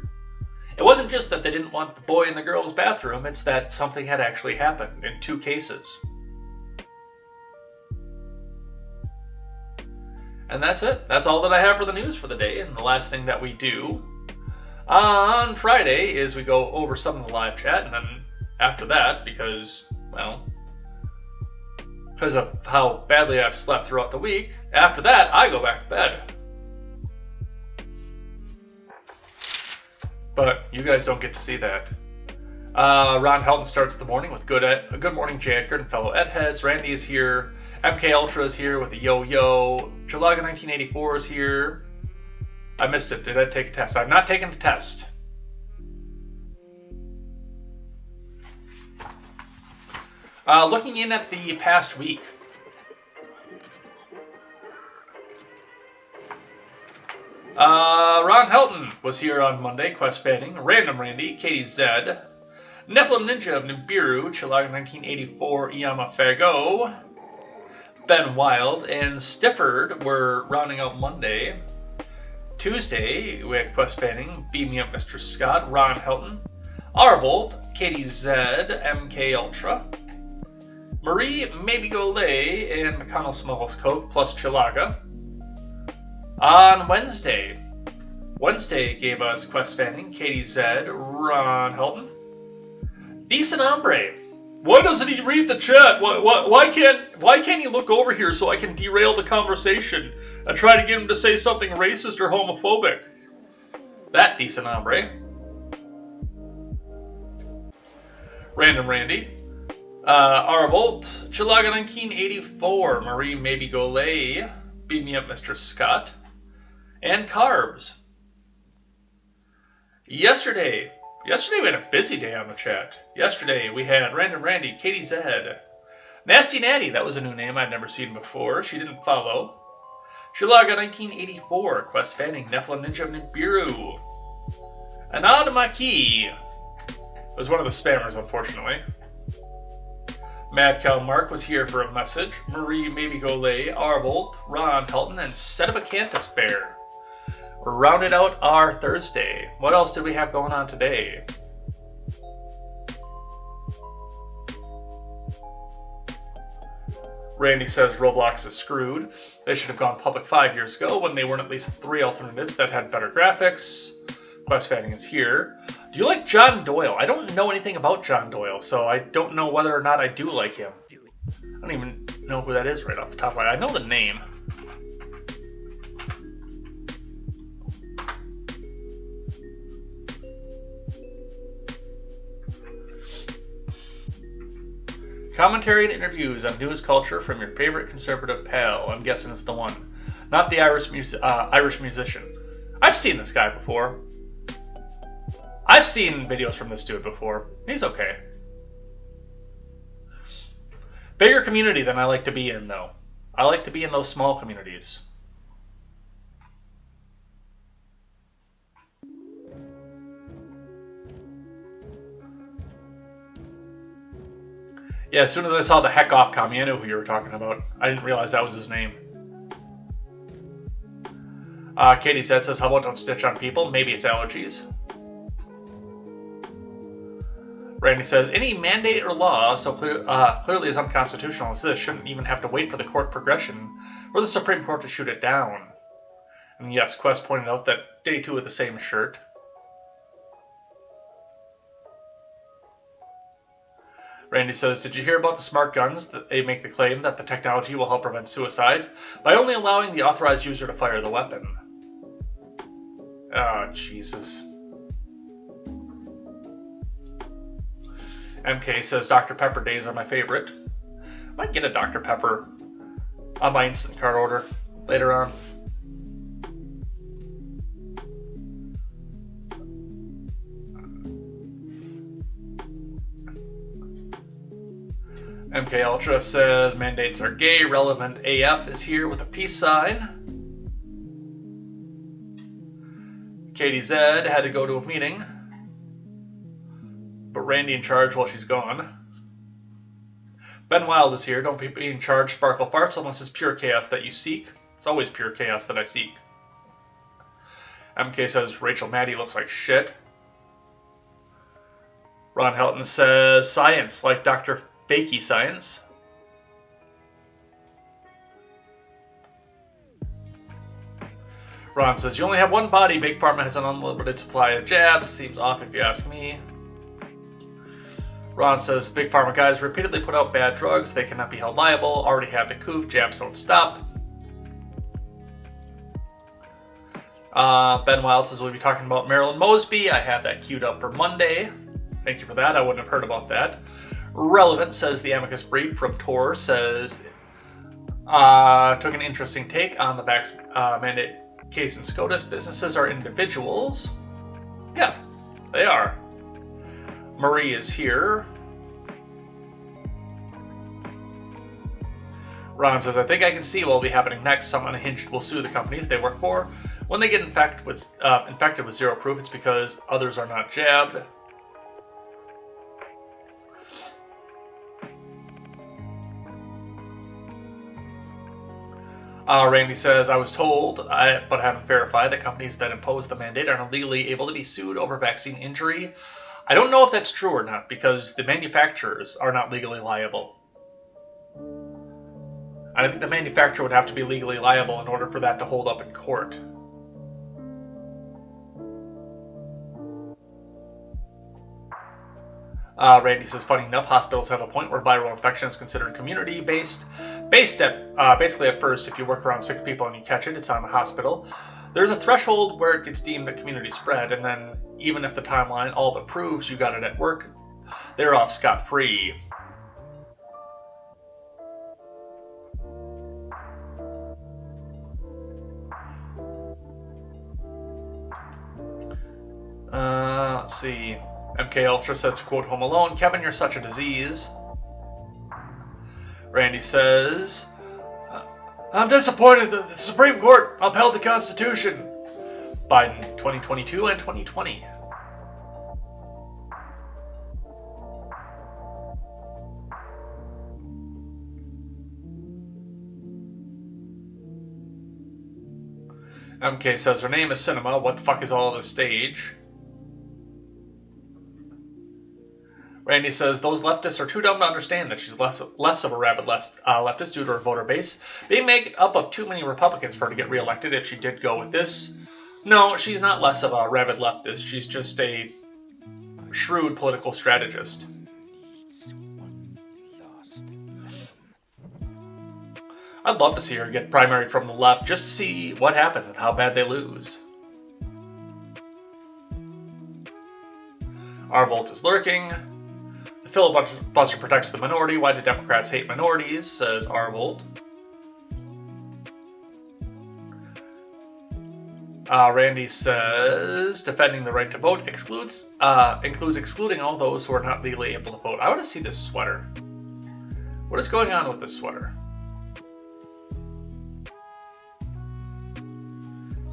It wasn't just that they didn't want the boy in the girl's bathroom, it's that something had actually happened in 2 cases. And that's it. That's all that I have for the news for the day. And the last thing that we do on Friday is we go over some of the live chat. And then after that, because of how badly I've slept throughout the week, after that, I go back to bed. But you guys don't get to see that. Ron Helton starts the morning with Good Morning Jay Edgar and fellow Ed heads. Randy is here. MK Ultra is here with a yo-yo. Chilaga 1984 is here. I missed it. Did I take a test? I've not taken a test. Looking in at the past week. Ron Helton was here on Monday, quest fanning. Random Randy, KTZed, Nephilim Ninja of Nibiru, Chilaga 1984, Iyama Fago, Ben Wild, and Stifford were rounding out Monday. Tuesday, we had quest fanning, Beam Me Up Mr. Scott, Ron Helton, Arvolt, KTZed, MK Ultra, Marie Maybe Go Lay, and McConnell Smalls Coat plus Chilaga. On Wednesday gave us quest fanning, KTZed, Ron Helton, Decent Hombre. Why doesn't he read the chat? Why can't he look over here so I can derail the conversation and try to get him to say something racist or homophobic? That Decent Hombre. Random Randy. Arvolt. Chilaga 1984. Marie Maybe Go Lay. Beat Me Up Mr. Scott. And Carbs. Yesterday we had a busy day on the chat. Yesterday we had Random Randy, KTZed, Nasty Natty, that was a new name I'd never seen before. She didn't follow. Chilaga 1984, quest fanning, Nephilim Ninja of Nibiru. Anad Maki was one of the spammers, unfortunately. Mad Cow Mark was here for a message. Marie Maybe Go Lay, Arvolt, Ron Helton, and Set of a Cantus Bear rounded out our Thursday. What else did we have going on today? Randy says Roblox is screwed. They should have gone public 5 years ago when they weren't at least 3 alternatives that had better graphics. Quest fanning is here. Do you like John Doyle? I don't know anything about John Doyle, so I don't know whether or not I do like him. I don't even know who that is right off the top of my head. I know the name. Commentary and interviews on news culture from your favorite conservative pal. I'm guessing it's the one. Not the Irish musician. I've seen this guy before. I've seen videos from this dude before. He's okay. Bigger community than I like to be in, though. I like to be in those small communities. Yeah, as soon as I saw the heck off commie, I knew who you were talking about. I didn't realize that was his name. KTZed says, how about don't stitch on people? Maybe it's allergies. Randy says, any mandate or law so clearly is unconstitutional as this shouldn't even have to wait for the court progression or the Supreme Court to shoot it down. And yes, Quest pointed out that day 2 with the same shirt. Randy says, did you hear about the smart guns that they make the claim that the technology will help prevent suicides by only allowing the authorized user to fire the weapon? Oh, Jesus. MK says, Dr. Pepper days are my favorite. Might get a Dr. Pepper on my instant card order later on. MK Ultra says, mandates are gay. Relevant AF is here with a peace sign. KTZed had to go to a meeting. But Randy in charge while she's gone. Ben Wild is here. Don't be in charge, Sparkle Farts, unless it's pure chaos that you seek. It's always pure chaos that I seek. MK says, Rachel Maddie looks like shit. Ron Helton says, science, like Dr. Fakey Science. Ron says, you only have one body. Big Pharma has an unlimited supply of jabs. Seems off if you ask me. Ron says, Big Pharma guys repeatedly put out bad drugs. They cannot be held liable. Already have the coup. Jabs don't stop. Ben Wild says, we'll be talking about Marilyn Mosby. I have that queued up for Monday. Thank you for that. I wouldn't have heard about that. Relevant says, the amicus brief from Tor says, took an interesting take on the vax mandate case in SCOTUS. Businesses are individuals. Yeah, they are. Marie is here. Ron says, I think I can see what will be happening next. Some unhinged will sue the companies they work for. When they get infected with zero proof, it's because others are not jabbed. Randy says, I was told, but haven't verified, that companies that impose the mandate are legally able to be sued over vaccine injury. I don't know if that's true or not, because the manufacturers are not legally liable. I think the manufacturer would have to be legally liable in order for that to hold up in court. Randy says, funny enough, hospitals have a point where viral infection is considered community-based. Basically, at first, if you work around 6 people and you catch it, it's on the hospital. There's a threshold where it gets deemed a community spread, and then even if the timeline all but proves you got it at work, they're off scot-free. Let's see. MK Ultra says, to quote Home Alone, Kevin, you're such a disease. Randy says, I'm disappointed that the Supreme Court upheld the Constitution. Biden 2022 and 2020. MK says, her name is Cinema. What the fuck is all this stage? Randy says, those leftists are too dumb to understand that she's less of a rabid leftist due to her voter base being made up of too many Republicans for her to get reelected if she did go with this. No, she's not less of a rabid leftist. She's just a shrewd political strategist. I'd love to see her get primaried from the left just to see what happens and how bad they lose. Arvolt is lurking. The filibuster protects the minority. Why do Democrats hate minorities? Says Arvolt. Randy says, defending the right to vote includes excluding all those who are not legally able to vote. I want to see this sweater. What is going on with this sweater?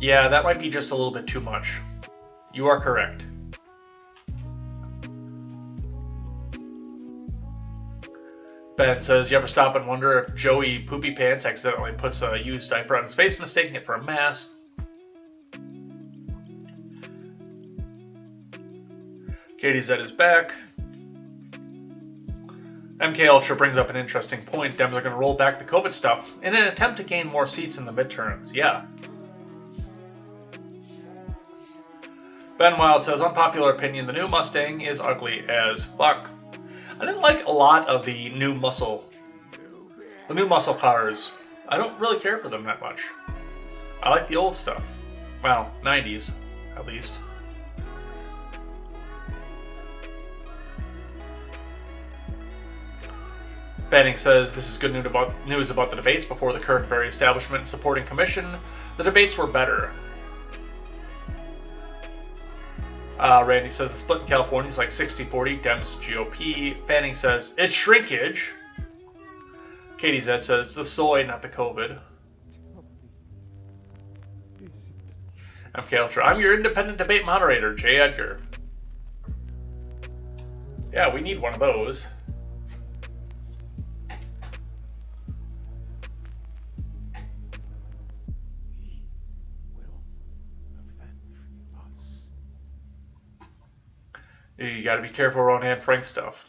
Yeah, that might be just a little bit too much. You are correct. Ben says, you ever stop and wonder if Joey Poopy Pants accidentally puts a used diaper on his face, mistaking it for a mask? KTZed is back. MK Ultra brings up an interesting point. Dems are going to roll back the COVID stuff in an attempt to gain more seats in the midterms. Yeah. Ben Wild says, unpopular opinion, the new Mustang is ugly as fuck. I didn't like a lot of the new muscle cars. I don't really care for them that much. I like the old stuff. Well, 90s, at least. Banning says, this is good news about the debates before the current very establishment supporting commission. The debates were better. Randy says, the split in California is like 60-40, Dems GOP. Fanning says, it's shrinkage. KTZed says, the soy, not the COVID. MK Ultra, I'm your independent debate moderator, J. Edgar. Yeah, we need one of those. You gotta be careful around Anne Frank stuff.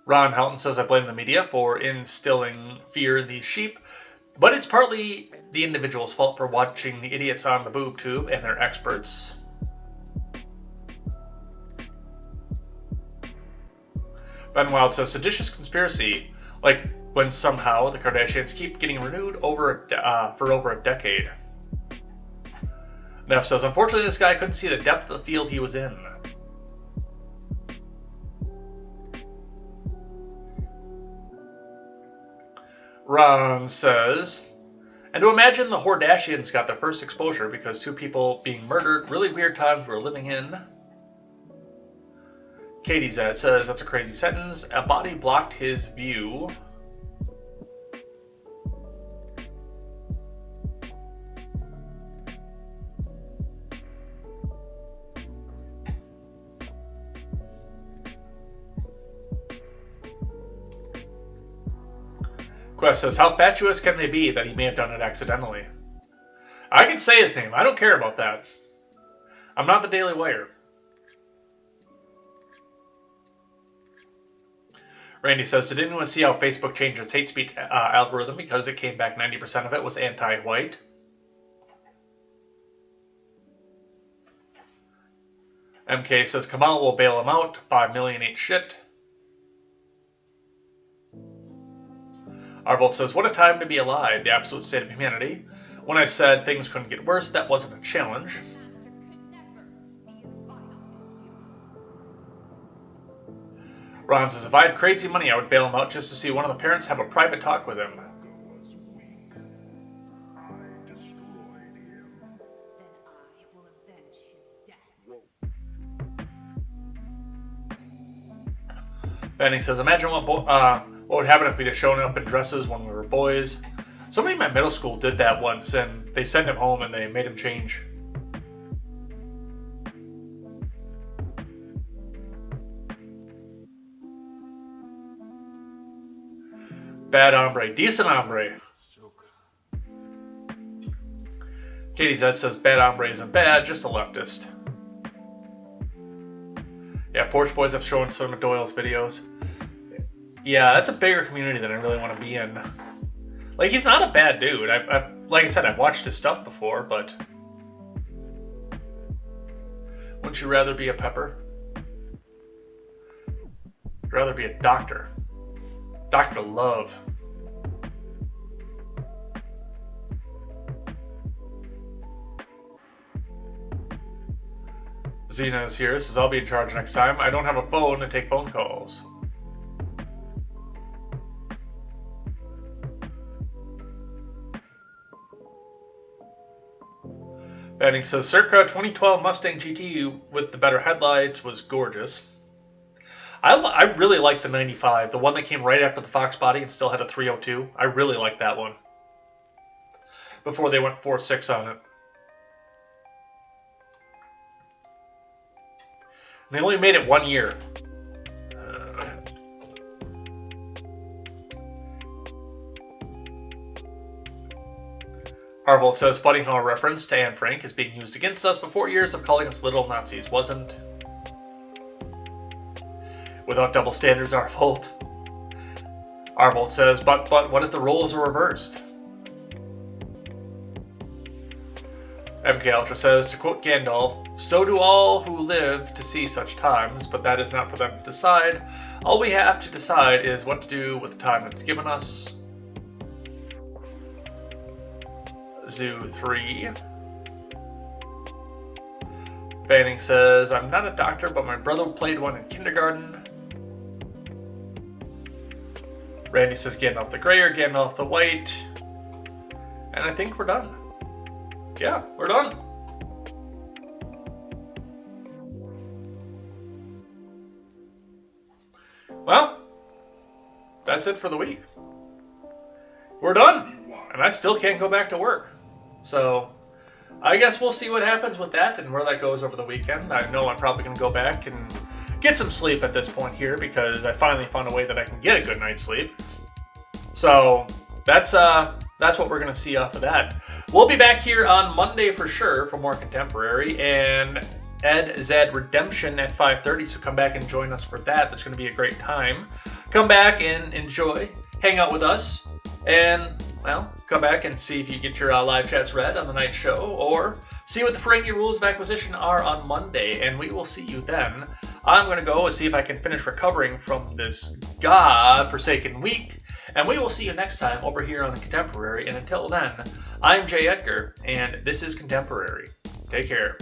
Ron Houghton says, I blame the media for instilling fear in these sheep, but it's partly the individual's fault for watching the idiots on the boob tube and their experts. Ben Wild says, seditious conspiracy, like when somehow the Kardashians keep getting renewed for over a decade. Neff says, unfortunately this guy couldn't see the depth of the field he was in. Ron says, and to imagine the Hordashians got their first exposure because two people being murdered, really weird times we're living in. KTZed says, that's a crazy sentence. A body blocked his view. Quest says, how fatuous can they be that he may have done it accidentally? I can say his name. I don't care about that. I'm not the Daily Wire. Randy says, did anyone see how Facebook changed its hate speech algorithm because it came back 90% of it was anti-white? MK says, Kamal will bail him out. 5 million ain't shit. Arvolt says, what a time to be alive, the absolute state of humanity. When I said things couldn't get worse, that wasn't a challenge. Ron says, if I had crazy money, I would bail him out just to see one of the parents have a private talk with him. Benny says, imagine what would happen if we'd have shown up in dresses when we were boys. Somebody in my middle school did that once, and they sent him home and they made him change. Bad hombre. Decent hombre. KTZed says, bad hombre isn't bad, just a leftist. Yeah, Porch Boys have shown some of Doyle's videos. Yeah, that's a bigger community than I really want to be in. Like, he's not a bad dude. Like I said, I've watched his stuff before, but... Wouldn't you rather be a pepper? I'd rather be a doctor. Dr. Love. Xena is here. Says, I'll be in charge next time. I don't have a phone to take phone calls. Banning says, circa 2012 Mustang GT with the better headlights was gorgeous. I really like the 95, the one that came right after the Fox body and still had a 302. I really like that one. Before they went 4.6 on it. They only made it 1 year. Arvold says, funny how a reference to Anne Frank is being used against us, but 4 years of calling us little Nazis wasn't. Without double standards, Arvold. Arvold says, but what if the roles are reversed? MK Ultra says, to quote Gandalf, so do all who live to see such times, but that is not for them to decide. All we have to decide is what to do with the time that's given us. Zoo 3. Banning says, I'm not a doctor, but my brother played one in kindergarten. Randy says, Gandalf the Grey or Gandalf the White. And I think we're done. Yeah, we're done. Well, that's it for the week. We're done. And I still can't go back to work. So, I guess we'll see what happens with that and where that goes over the weekend. I know I'm probably going to go back and get some sleep at this point here because I finally found a way that I can get a good night's sleep. So, that's what we're going to see off of that. We'll be back here on Monday for sure for more Contemporary and KTZed Redemption at 5:30, so come back and join us for that. That's going to be a great time. Come back and enjoy, hang out with us, and, well, come back and see if you get your live chats read on the night show, or see what the Ferengi rules of acquisition are on Monday, and we will see you then. I'm going to go and see if I can finish recovering from this God-forsaken week, and we will see you next time over here on Contemporary, and until then, I'm Jay Edgar, and this is Contemporary. Take care.